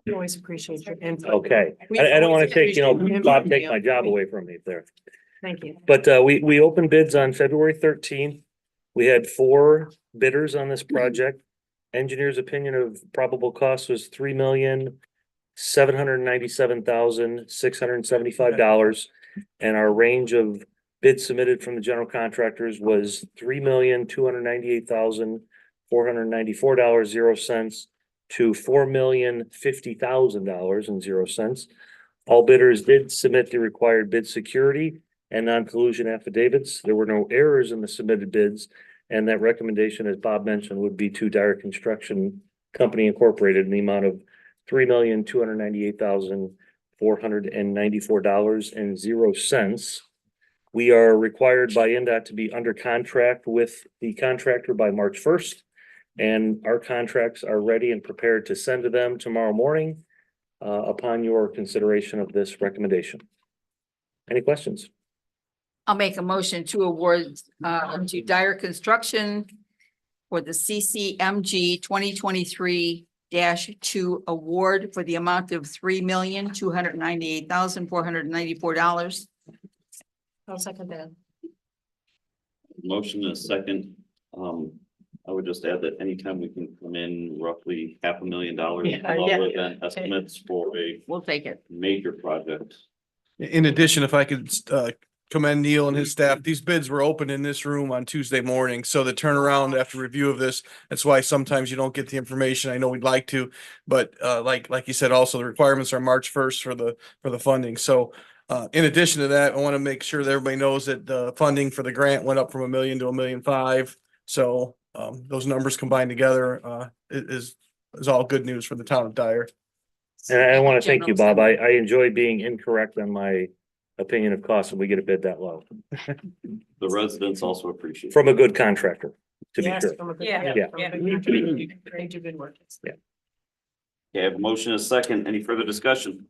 We always appreciate your input. Okay, I don't want to take, Bob, take my job away from me there. Thank you. But we opened bids on February 13th. We had 4 bidders on this project. Engineer's opinion of probable cost was $3,797,675. And our range of bids submitted from the general contractors was $3,298,494.00 to $4,050,000.00. All bidders did submit the required bid security and non-collusion affidavits. There were no errors in the submitted bids. And that recommendation, as Bob mentioned, would be to Dyer Construction Company Incorporated in the amount of $3,298,494.00. We are required by NDOT to be under contract with the contractor by March 1st. And our contracts are ready and prepared to send to them tomorrow morning upon your consideration of this recommendation. Any questions? I'll make a motion to award to Dyer Construction for the CCMG 2023-2 award for the amount of $3,298,494. I'll second that. Motion and a second. I would just add that anytime we can come in roughly $500,000 Yeah, lower yeah. than estimates for a We'll take it. major project. In addition, if I could commend Neil and his staff, these bids were open in this room on Tuesday morning. So the turnaround after review of this, that's why sometimes you don't get the information. I know we'd like to, but like you said, also the requirements are March 1st for the funding. So in addition to that, I want to make sure that everybody knows that the funding for the grant went up from $1 million to $1.5 million. So those numbers combined together is all good news for the town of Dyer. And I want to thank you, Bob. I enjoy being incorrect on my opinion of cost when we get a bid that low The residents also appreciate it. from a good contractor, to be Yes, sure. from a good- Yeah. Yeah. from a good company. They do good work. Yeah. Okay, I have a motion and a second. Any further discussion?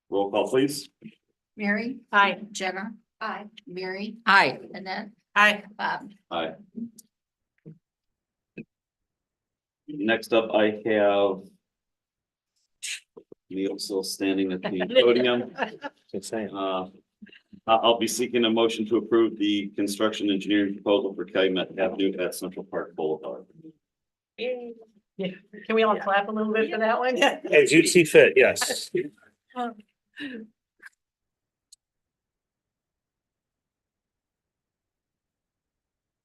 Roll call, please. Mary, Aye. Jenna, aye, Mary, Aye. Annette, Aye. Bob. Aye. Next up, I have Neil still standing at the podium. Just saying. I'll be seeking a motion to approve the construction engineering proposal for Calumet Avenue at Central Park Boulevard. Yeah. Can we all clap a little bit for that one? As you see fit, yes.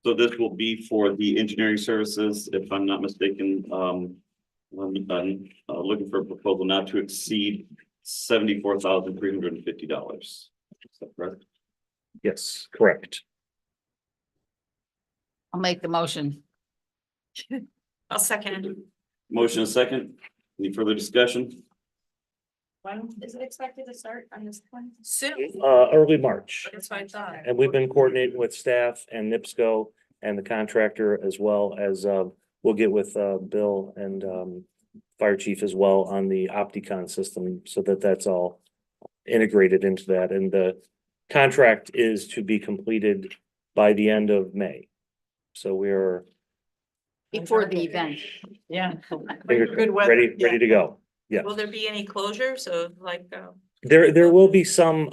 So this will be for the engineering services, if I'm not mistaken, I'm looking for a proposal not to exceed $74,350. Is that correct? Yes, correct. I'll make the motion. I'll second. Motion is second. Any further discussion? When is it expected to start on this one? Soon, Early March. that's what I thought. And we've been coordinating with staff and NIPSCO and the contractor as well as, we'll get with, Bill and, fire chief as well on the Opticon system so that that's all integrated into that. And the contract is to be completed by the end of May. So we're Before the event. Yeah. ready, weather, ready to go. Yeah. Will there be any closure? So like, There will be some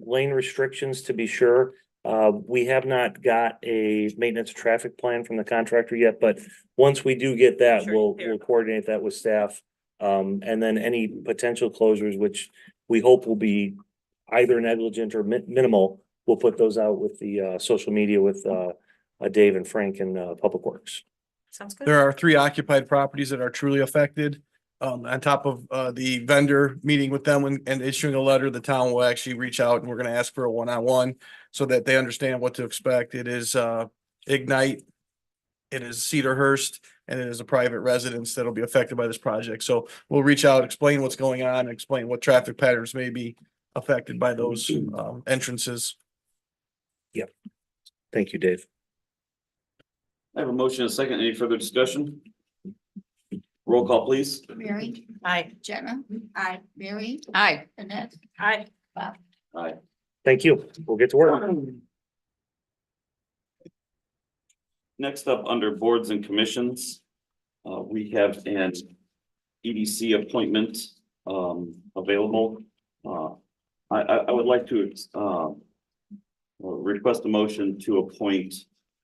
lane restrictions to be sure. We have not got a maintenance traffic plan from the contractor yet, but once we do get that, Sure, we'll fair. coordinate that with staff. And then any potential closures, which we hope will be either negligent or minimal, we'll put those out with the social media with Dave and Frank and Public Works. sounds good. There are 3 occupied properties that are truly affected. On top of the vendor meeting with them and issuing a letter, the town will actually reach out and we're gonna ask for a one-on-one so that they understand what to expect. It is Ignite. It is Cedarhurst, and it is a private residence that'll be affected by this project. So we'll reach out, explain what's going on, explain what traffic patterns may be affected by those entrances. Thank you, Dave. I have a motion and a second. Any further discussion? Roll call, please. Mary, Aye. Jenna, I, Mary, Aye. Annette, Aye. Bob. Aye. Thank you. We'll get to work. Next up, under boards and commissions, we have an EDC appointment available. I would like to request a motion to appoint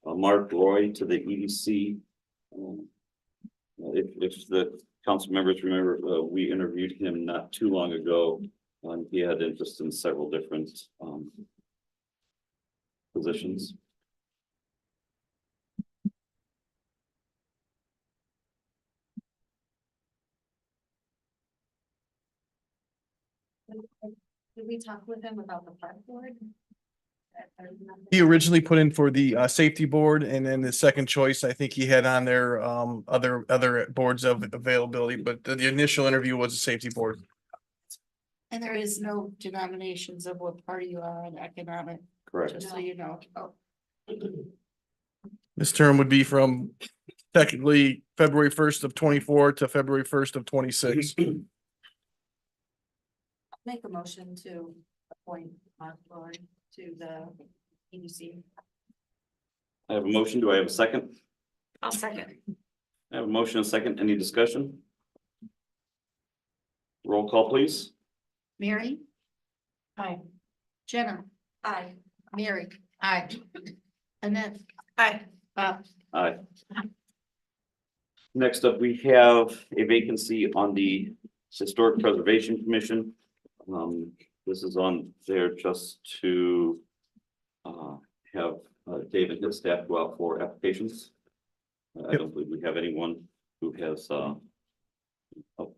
Mark Roy to the EDC. If the council members remember, we interviewed him not too long ago. He had interest in several different positions. Did we talk with him about the park board? He originally put in for the safety board, and then the second choice, I think he had on there other boards of availability, but the initial interview was the safety board. And there is no denominations of what party you are on economic, Correct. just so you know. Oh, This term would be from technically February 1st of 24 to February 1st of 26. Make a motion to appoint Mark Lord to the EDC. I have a motion. Do I have a second? I'll second. I have a motion and a second. Any discussion? Roll call, please. Mary, Aye. Jenna, Aye. Mary, Aye. Annette, Aye. Bob. Aye. Next up, we have a vacancy on the Historic Preservation Commission. This is on there just to have Dave and his staff go out for applications. I don't believe we have anyone who has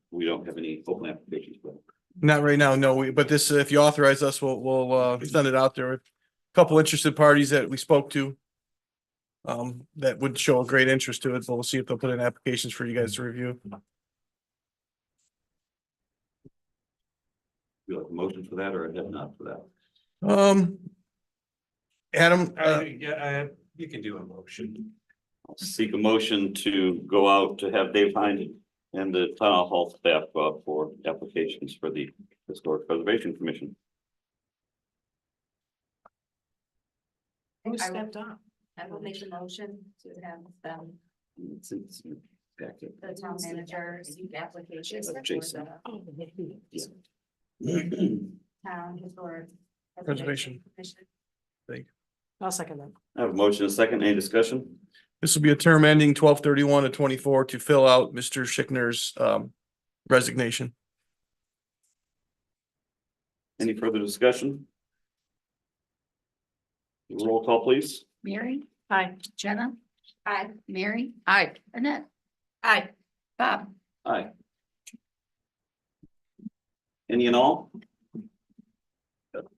we don't have any open applications, but Not right now, no, but this, if you authorize us, we'll send it out there. A couple interested parties that we spoke to. That would show a great interest to it, but we'll see if they'll put in applications for you guys to review. you like a motion for that or a head nod for that? Adam, You can do a motion. I'll seek a motion to go out to have Dave Hind and the town hall staff go out for applications for the Historic Preservation Commission. Who stepped up? I will make a motion to have them, It's back to- the town manager, seek applications for Jason. the town historic. Preservation. Commission. I'll second that. I have a motion, and a second, any discussion? this will be a term ending 12/31 of 24 to fill out Mr. Schickner's resignation. Any further discussion? Roll call, please. Mary, Aye. Jenna, Aye. Mary, Aye. Annette, Aye. Bob. Aye. Any and all?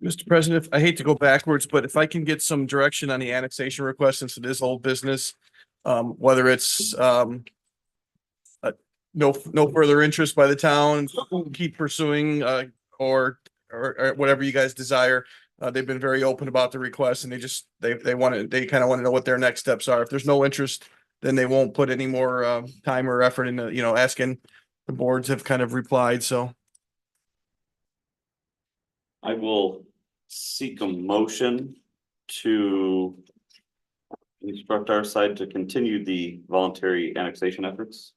Mr. President, I hate to go backwards, but if I can get some direction on the annexation request since it is old business, whether it's no further interest by the town, keep pursuing, or whatever you guys desire. They've been very open about the request and they kind of want to know what their next steps are. If there's no interest, then they won't put any more, time or effort into, asking. The boards have kind of replied, so. I will seek a motion to instruct our side to continue the voluntary annexation efforts.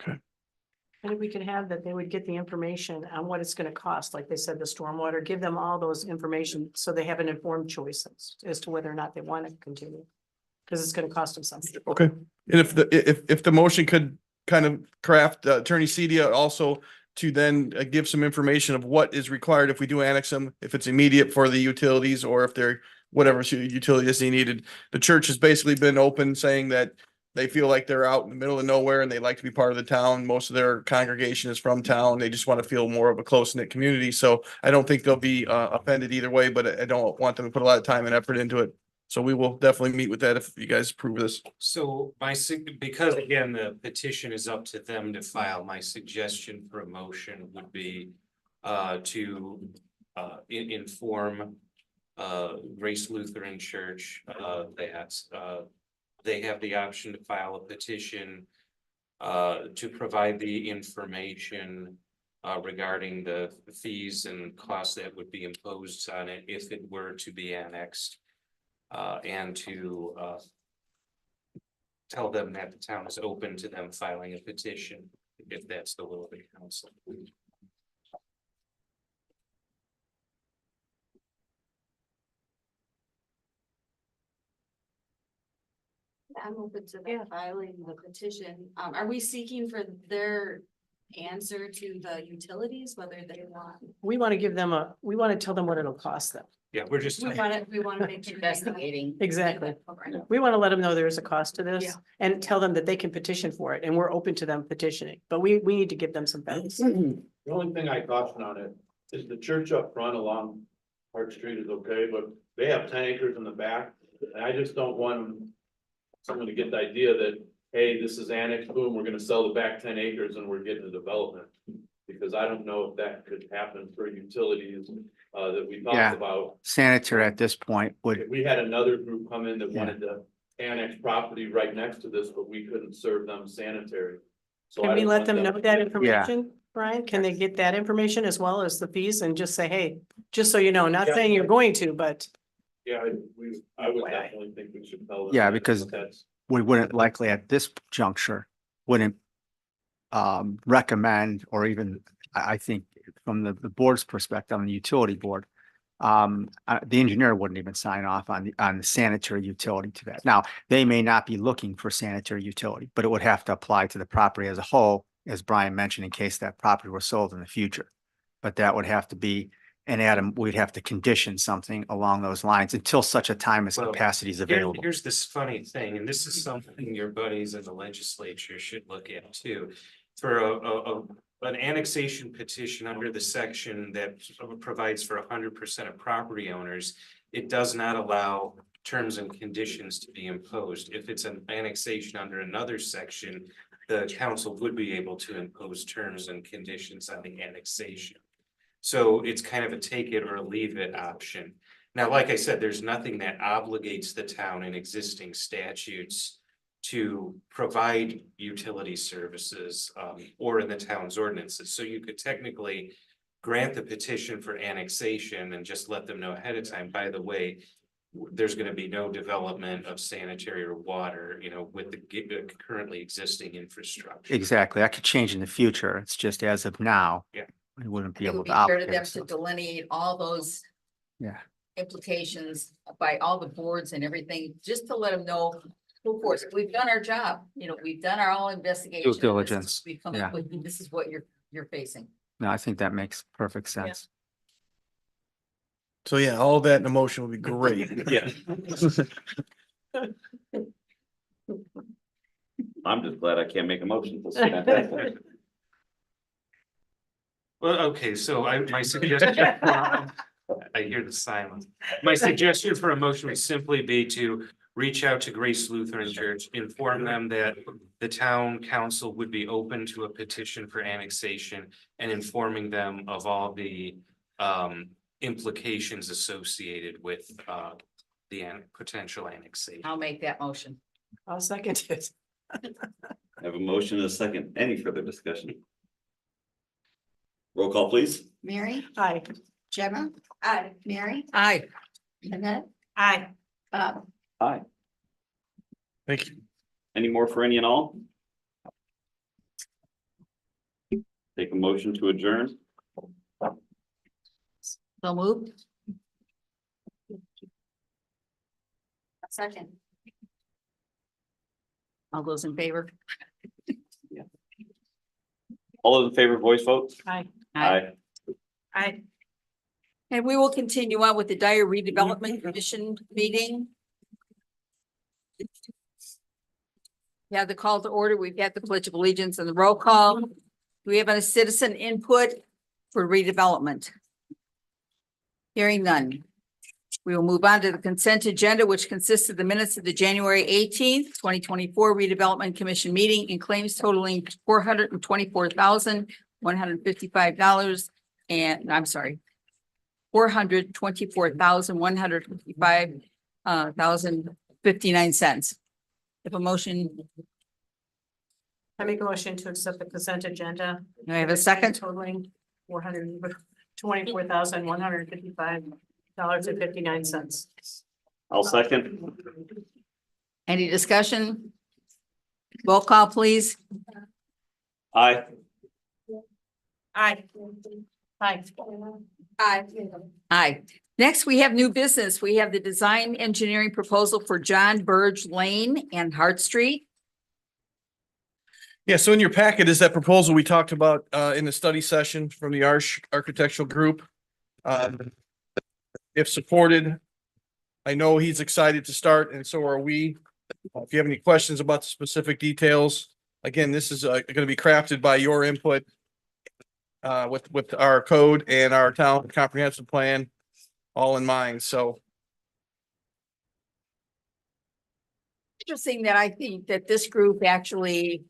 And if we could have that, they would get the information on what it's gonna cost, like they said, the stormwater, give them all those information so they have an informed choice as to whether or not they want to continue. Cause it's gonna cost them something. Okay, and if the motion could kind of craft, Attorney Cedia also to then give some information of what is required if we do annex them, if it's immediate for the utilities or if they're whatever utilities they needed. The church has basically been open saying that they feel like they're out in the middle of nowhere and they like to be part of the town. Most of their congregation is from town. They just want to feel more of a close-knit community. So I don't think they'll be offended either way, but I don't want them to put a lot of time and effort into it. So we will definitely meet with that if you guys approve this. So because again, the petition is up to them to file, my suggestion for a motion would be to inform Grace Lutheran Church that they have the option to file a petition to provide the information regarding the fees and costs that would be imposed on it if it were to be annexed. And to tell them that the town is open to them filing a petition, if that's the will of the council. I'm open to that filing the petition. Are we seeking for their answer to the utilities, whether they want? We want to give them we want to tell them what it'll cost them. Yeah, we're just. We want to make sure. Investigating. Exactly. Okay. We want to let them know there is a cost to Yeah. this and tell them that they can petition for it and we're open to them petitioning, but we need to give them some facts. The only thing I caution on it is the church up front along Park Street is okay, but they have 10 acres in the back. And I just don't want someone to get the idea that, hey, this is annexed, boom, we're gonna sell the back 10 acres and we're getting a development. Because I don't know if that could happen for utilities that we Yeah. talked about. Sanitary at this point would, We had another group come in that Yeah. wanted to annex property right next to this, but we couldn't serve them sanitary. So Can I we don't let want them know that to- information, Brian? Can they get that information as well as the fees and just say, hey, just so you know, not saying you're going to, but. Yeah, I would definitely think we should tell them. Yeah, that, because but that's- we wouldn't likely at this juncture, wouldn't recommend or even, I think from the board's perspective, on the utility board, the engineer wouldn't even sign off on the sanitary utility to that. Now, they may not be looking for sanitary utility, but it would have to apply to the property as a whole, as Brian mentioned, in case that property were sold in the future. But that would have to be, and Adam, we'd have to condition something along those lines until such a time as Well, capacity is available. Here's this funny thing, and this is something your buddies in the legislature should look at too. For an annexation petition under the section that provides for 100% of property owners, it does not allow terms and conditions to be imposed. If it's an annexation under another section, the council would be able to impose terms and conditions on the annexation. So it's kind of a take it or leave it option. Now, like I said, there's nothing that obligates the town in existing statutes to provide utility services or in the town's ordinances. So you could technically grant the petition for annexation and just let them know ahead of time, by the way, there's going to be no development of sanitary or water, with the currently existing infrastructure. Exactly. That could change in the future. It's just as of now. Yeah. We wouldn't be It able would to be fair to obligate them to ourselves. delineate all those Yeah. implications by all the boards and everything, just to let them know, of course, we've done our job, we've done our own investigation. Due diligence, We've come yeah. up with, this is what you're facing. No, I think that makes perfect sense. So yeah, all that in a motion would be great. Yeah. I'm just glad I can't make a motion. This is fantastic. Well, okay, so my suggestion, I hear the silence. My suggestion for a motion would simply be to reach out to Grace Lutheran Church, inform them that the town council would be open to a petition for annexation and informing them of all the implications associated with the potential annexation. I'll make that motion. I'll second it. I have a motion and a second. Any further discussion? Roll call, please. Mary, Aye. Gemma. Aye. Mary, Aye. Annette, Aye. Bob. Aye. Thank you. Any more for any and all? Take a motion to adjourn. So moved. Second. All those in favor? All those in favor, voice vote? Aye. Aye. Aye. And we will continue on with the Dyer Redevelopment Commission meeting. We have the call to order. We've got the Pledge of Allegiance and the roll call. Do we have a citizen input for redevelopment? Hearing none. We will move on to the consent agenda, which consists of the minutes of the January 18th, 2024 redevelopment commission meeting and claims totaling $424,155 and I'm sorry, $424,155,059. If a motion, I make a motion to accept the consent agenda. do I have a second? Totaling $424,155.59. I'll second. Any discussion? Roll call, please. Aye. Aye. Aye. Aye. Aye. Next, we have new business. We have the design engineering proposal for John Burge Lane and Hart Street. Yeah, so in your packet is that proposal we talked about in the study session from the architectural group. If supported, I know he's excited to start and so are we. If you have any questions about the specific details, again, this is going to be crafted by your input with our code and our town comprehensive plan all in mind, so. Interesting that I think that this group actually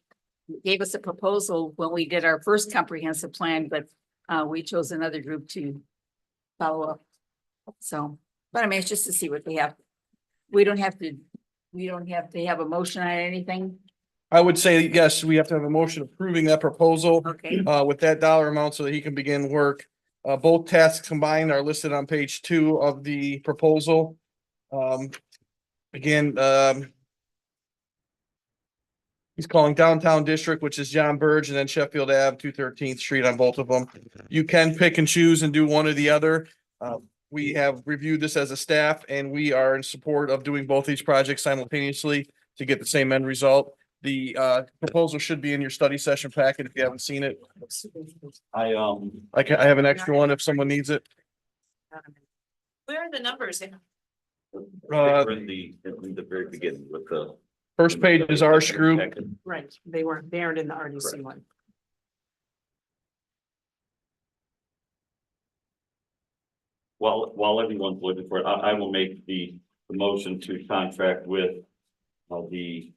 gave us a proposal when we did our first comprehensive plan, but we chose another group to follow up. So, but I mean, it's just to see what they have. We don't have to have a motion on anything. I would say, yes, we have to have a motion approving that proposal Okay. with that dollar amount so that he can begin work. Both tasks combined are listed on page 2 of the proposal. Again, he's calling downtown district, which is John Burge, and then Sheffield Ave, 213th Street on both of them. You can pick and choose and do one or the other. We have reviewed this as a staff and we are in support of doing both these projects simultaneously to get the same end result. The proposal should be in your study session packet if you haven't seen it. I I have an extra one if someone needs it. Where are the numbers? We're in the very beginning with the. First page is our group. Right, they aren't in the RDC one. While everyone's looking for it, I will make the motion to contract with the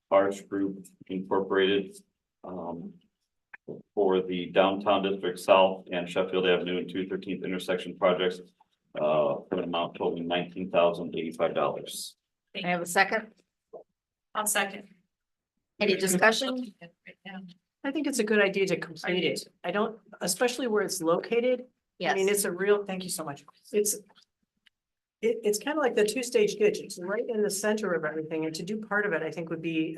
Arch Group Incorporated for the Downtown District South and Sheffield Avenue and 213th intersection projects for an amount totaling $19,085. I have a second. I'll second. Any discussion? I think it's a good idea to complete it. I don't, especially where it's located. I mean, Yes. it's a real, thank you so much. It's kind of like the two-stage ditch. It's right in the center of everything. And to do part of it, I think would be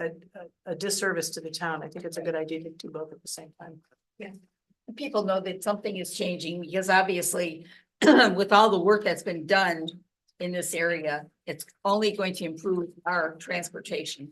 a disservice to the town. I think it's a good idea to do both at the same time. People know that something is changing because obviously with all the work that's been done in this area, it's only going to improve our transportation.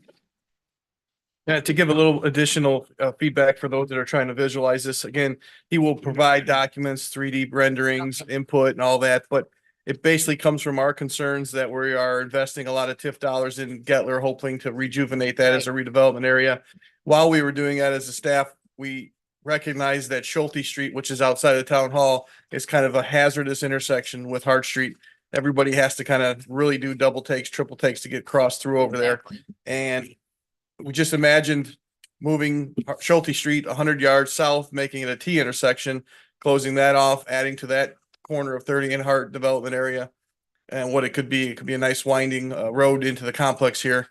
To give a little additional feedback for those that are trying to visualize this, again, he will provide documents, 3D renderings, input and all that, but it basically comes from our concerns that we are investing a lot of TIF dollars in Gettler, hoping to rejuvenate that as a redevelopment area. While we were doing that as a staff, we recognized that Schulte Street, which is outside of town hall, is kind of a hazardous intersection with Hart Street. everybody has to kind of really do double takes, triple takes to get crossed through over there. Exactly. And we just imagined moving Schulte Street 100 yards south, making it a T intersection, closing that off, adding to that corner of 30 and Hart development area. And what it could be a nice winding road into the complex here.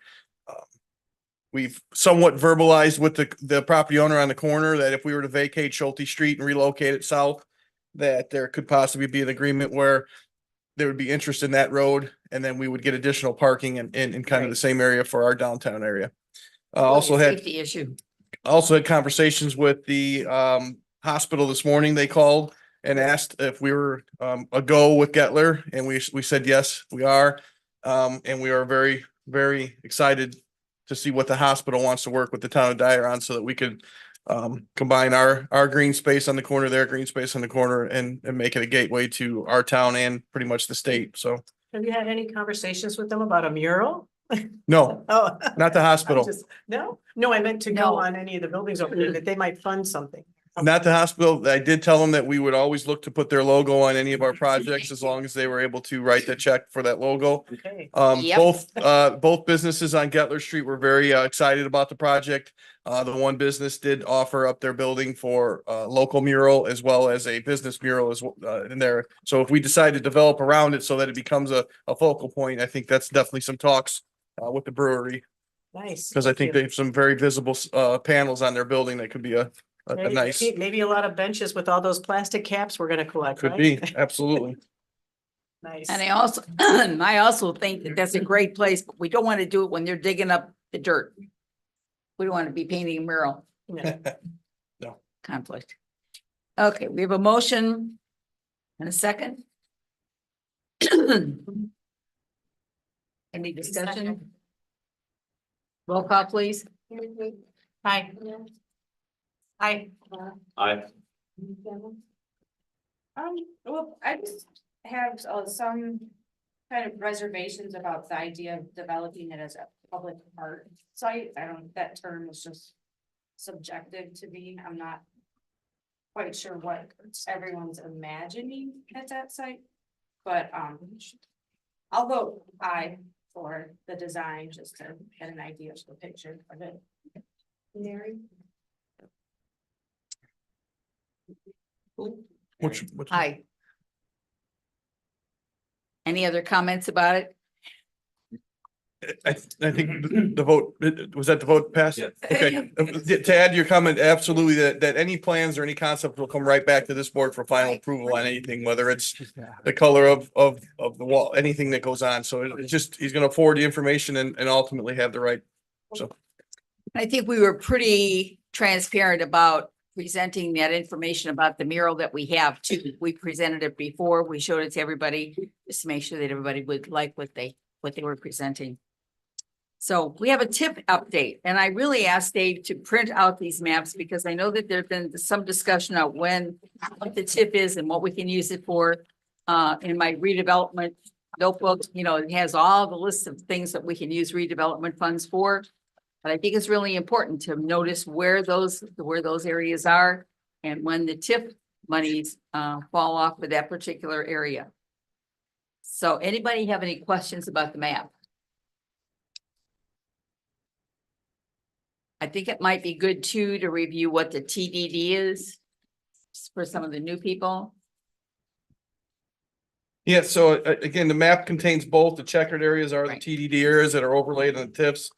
We've somewhat verbalized with the property owner on the corner that if we were to vacate Schulte Street and relocate it south, that there could possibly be an agreement where there would be interest in that road, and then we would get additional parking in kind of the same area for our downtown area. Also had Safety issue. conversations with the hospital this morning. They called and asked if we were a go with Gettler, and we said yes, we are. And we are very, very excited to see what the hospital wants to work with the town of Dyer on, so that we could combine our green space on the corner, their green space on the corner, and make it a gateway to our town and pretty much the state. So Have you had any conversations with them about a mural? no, Oh. not the hospital. No, I meant to No. go on any of the buildings over there, that they might fund something. Not the hospital. I did tell them that we would always look to put their logo on any of our projects as long as they were able to write the check for that logo. Okay. Yep. Both businesses on Gettler Street were very excited about the project. The one business did offer up their building for local mural as well as a business mural in there. So if we decide to develop around it so that it becomes a focal point, I think that's definitely some talks with the brewery, Nice. because I think they have some very visible panels on their building that could be a nice. Maybe a lot of benches with all those plastic caps we're gonna collect, Could right? be, absolutely. Nice. And I also think that that's a great place, but we don't want to do it when they're digging up the dirt. We don't want to be painting a mural. Yeah. Conflict. Okay, we have a motion and a second. Any discussion? Roll call, please. Hi. Hi. Aye. Well, I just have some kind of reservations about the idea of developing it as a public art site. I don't, that term is just subjective to me. I'm not quite sure what everyone's imagining at that site, but, I'll vote aye for the design, just to get an idea of the picture of it. Mary? Which Hi. Any other comments about it? I think the vote, was that the vote passed? Yeah. Okay, to add your comment, absolutely, that any plans or any concept will come right back to this board for final approval on anything, whether it's the color of the wall, anything that goes on. So it's just, he's gonna forward the information and ultimately have the right. So I think we were pretty transparent about presenting that information about the mural that we have too. We presented it before, we showed it to everybody, just to make sure that everybody would like what they were presenting. So we have a tip update, and I really asked Dave to print out these maps because I know that there's been some discussion on what the tip is and what we can use it for. In my redevelopment notebook, it has all the lists of things that we can use redevelopment funds for. But I think it's really important to notice where those areas are and when the tip monies fall off for that particular area. So anybody have any questions about the map? I think it might be good too to review what the TDD is for some of the new people. yeah, so again, the map contains both. The checkered areas are the Right. TDD areas that are overlaid on the tips.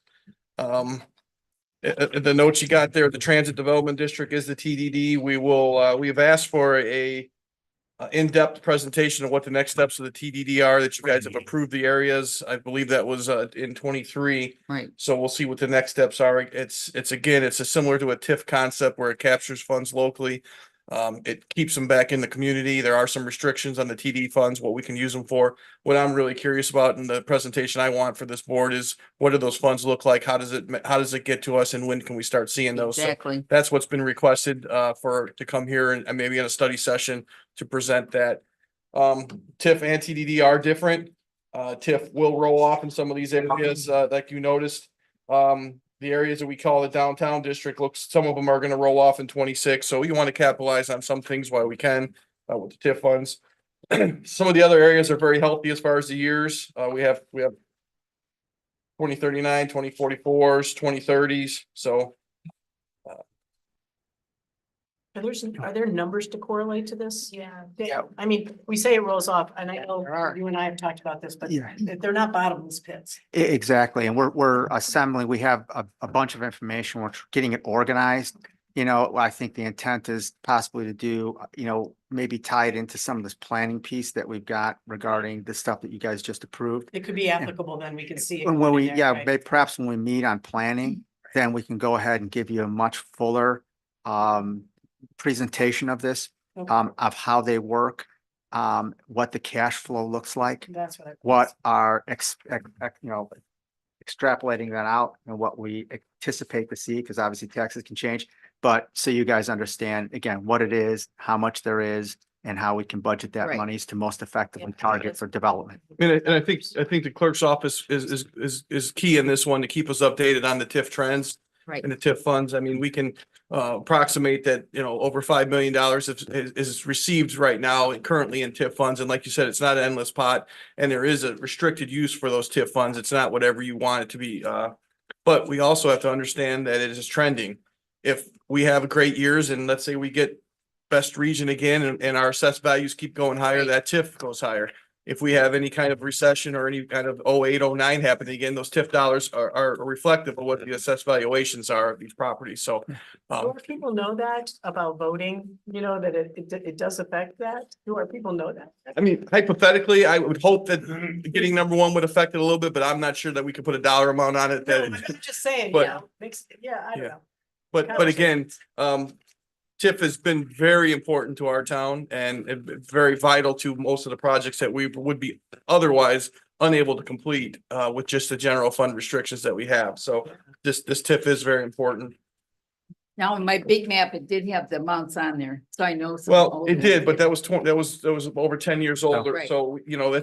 The notes you got there, the Transit Development District is the TDD. We have asked for a in-depth presentation of what the next steps of the TDD are, that you guys have approved the areas. I believe that was in 23. Right. So we'll see what the next steps are. It's a similar to a TIF concept where it captures funds locally. It keeps them back in the community. There are some restrictions on the TD funds, what we can use them for. What I'm really curious about in the presentation I want for this board is, what do those funds look like? How does it get to us, and when can we start seeing those? So Exactly. that's what's been requested to come here and maybe in a study session to present that. TIF and TDD are different. TIF will roll off in some of these areas, like you noticed. The areas that we call the downtown district, some of them are gonna roll off in 26, so we want to capitalize on some things while we can with the TIF funds. Some of the other areas are very healthy as far as the years. We have 2039, 2044s, 2030s. So Are there numbers to correlate to this? Yeah. Yeah, I mean, we say it rolls off, and I know There are. you and I have talked about this, but Yeah. they're not bottomless pits. Exactly, and we're assembling, we have a bunch of information, we're getting it organized. You know, I think the intent is possibly to do, you know, maybe tie it into some of this planning piece that we've got regarding the stuff that you guys just approved. It could be applicable, then we can see it. When going we, in there, yeah, right? perhaps when we meet on planning, then we can go ahead and give you a much fuller presentation of this, Okay. of how they work, what the cash flow looks like, That's what I. what are you know, extrapolating that out and what we anticipate to see, because obviously taxes can change. But so you guys understand, again, what it is, how much there is, and how we can budget that Right. monies to most effectively Yeah. target for development. And I think the clerk's office is key in this one to keep us updated on the TIF trends. Right. And the TIF funds. I mean, we can approximate that, you know, over $5 million is received right now currently in TIF funds. And like you said, it's not an endless pot. And there is a restricted use for those TIF funds. It's not whatever you want it to be. But we also have to understand that it is trending. If we have great years and let's say we get best region again and our assessed values keep going higher, Right. that TIF goes higher. If we have any kind of recession or any kind of 08, 09 happening again, those TIF dollars are reflective of what the assessed valuations are of these properties. So Do our people know that about voting, you know, that it does affect that? Do our people know that? I mean, hypothetically, I would hope that getting number one would affect it a little bit, but I'm not sure that we could put a dollar amount on it. No, That, I'm just saying, you But- know, yeah, I don't Yeah. know. but again, TIF has been very important to our town and very vital to most of the projects that we would be otherwise unable to complete with just the general fund restrictions that we have. So this TIF is very important. Now, in my big map, it did have the amounts on there, so I know. some Well, old it did, but ones. that was that was over 10 years older. Right. So, you know,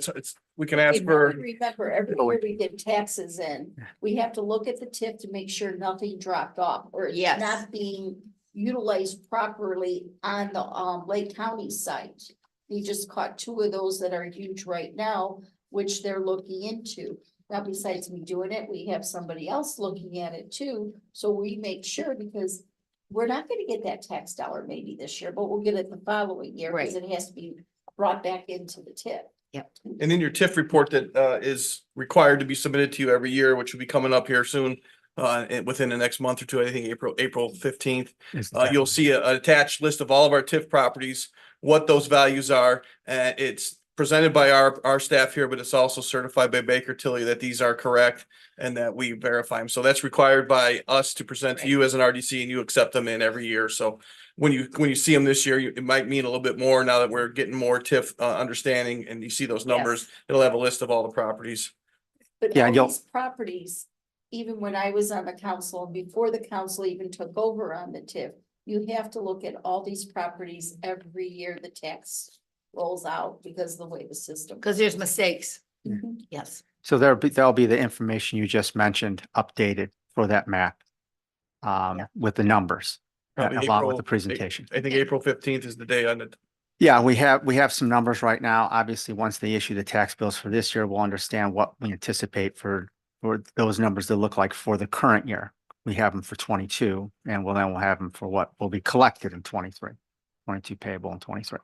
we can ask for. Remember, every year we get taxes in, we have to look at the tip to make sure nothing dropped off or it's Yes. not being utilized properly on the Lake County site. We just caught two of those that are huge right now, which they're looking into. Now, besides me doing it, we have somebody else looking at it too, so we make sure because we're not gonna get that tax dollar maybe this year, but we'll get it the following year because it has to be brought back into the tip. And in your TIF report that is required to be submitted to you every year, which will be coming up here soon, within the next month or two, I think April 15th. You'll see an attached list of all of our TIF properties, what those values are. It's presented by our staff here, but it's also certified by Baker Tilly that these are correct and that we verify them. So that's required by us to present to you as an RDC and you accept them in every year. So when you see them this year, it might mean a little bit more now that we're getting more TIF understanding and you see those numbers, it'll have a list of all the properties. But Yeah, all you'll- these properties, even when I was on the council, and before the council even took over on the TIF, you have to look at all these properties every year the tax rolls out because of the way the system. Because there's mistakes. Mhm. Yes. So there'll be the information you just mentioned updated for that map. With the numbers, Probably along with April- the presentation. I think April 15th is the day on it. Yeah, we have some numbers right now. Obviously, once they issue the tax bills for this year, we'll understand what we anticipate for those numbers to look like for the current year. We have them for 22 and we'll have them for what will be collected in 23, 22 payable in 23.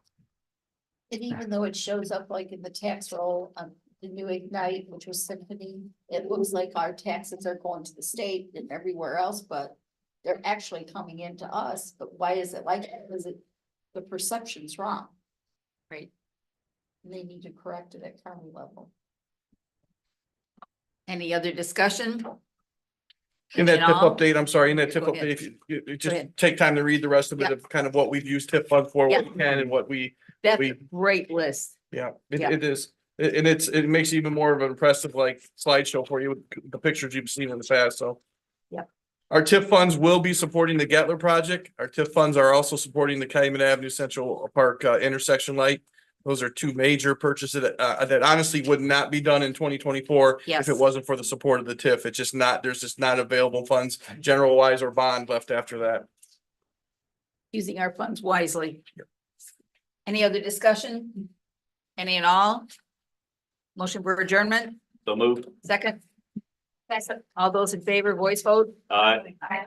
And even though it shows up like in the tax roll on the new Ignite, which was Symphony, it looks like our taxes are going to the state and everywhere else, but they're actually coming into us. But why is it like that? Because the perception's wrong. Right. And they need to correct it at county level. Any other discussion? In that Any TIF at all? update, I'm sorry, in that TIF Go ahead. update, if you Go just ahead. take time to read the rest of it, Yeah. of kind of what we've used TIF fund for, what Yeah. we can and what we, That's we- a great list. yeah, Yeah. it is. And it makes even more of an impressive like slideshow for you with the pictures you've seen in the past, so. Yeah. Our TIF funds will be supporting the Gettler project. Our TIF funds are also supporting the Calumet Avenue Central Park intersection light. Those are two major purchases that honestly would not be done in 2024 if Yes. it wasn't for the support of the TIF. It's just not, there's just not available funds, general wise or bond left after that. Using our funds wisely. Any other discussion? Any and all? Motion for adjournment, So moved. second? All those in favor, voice vote? Aye. Aye.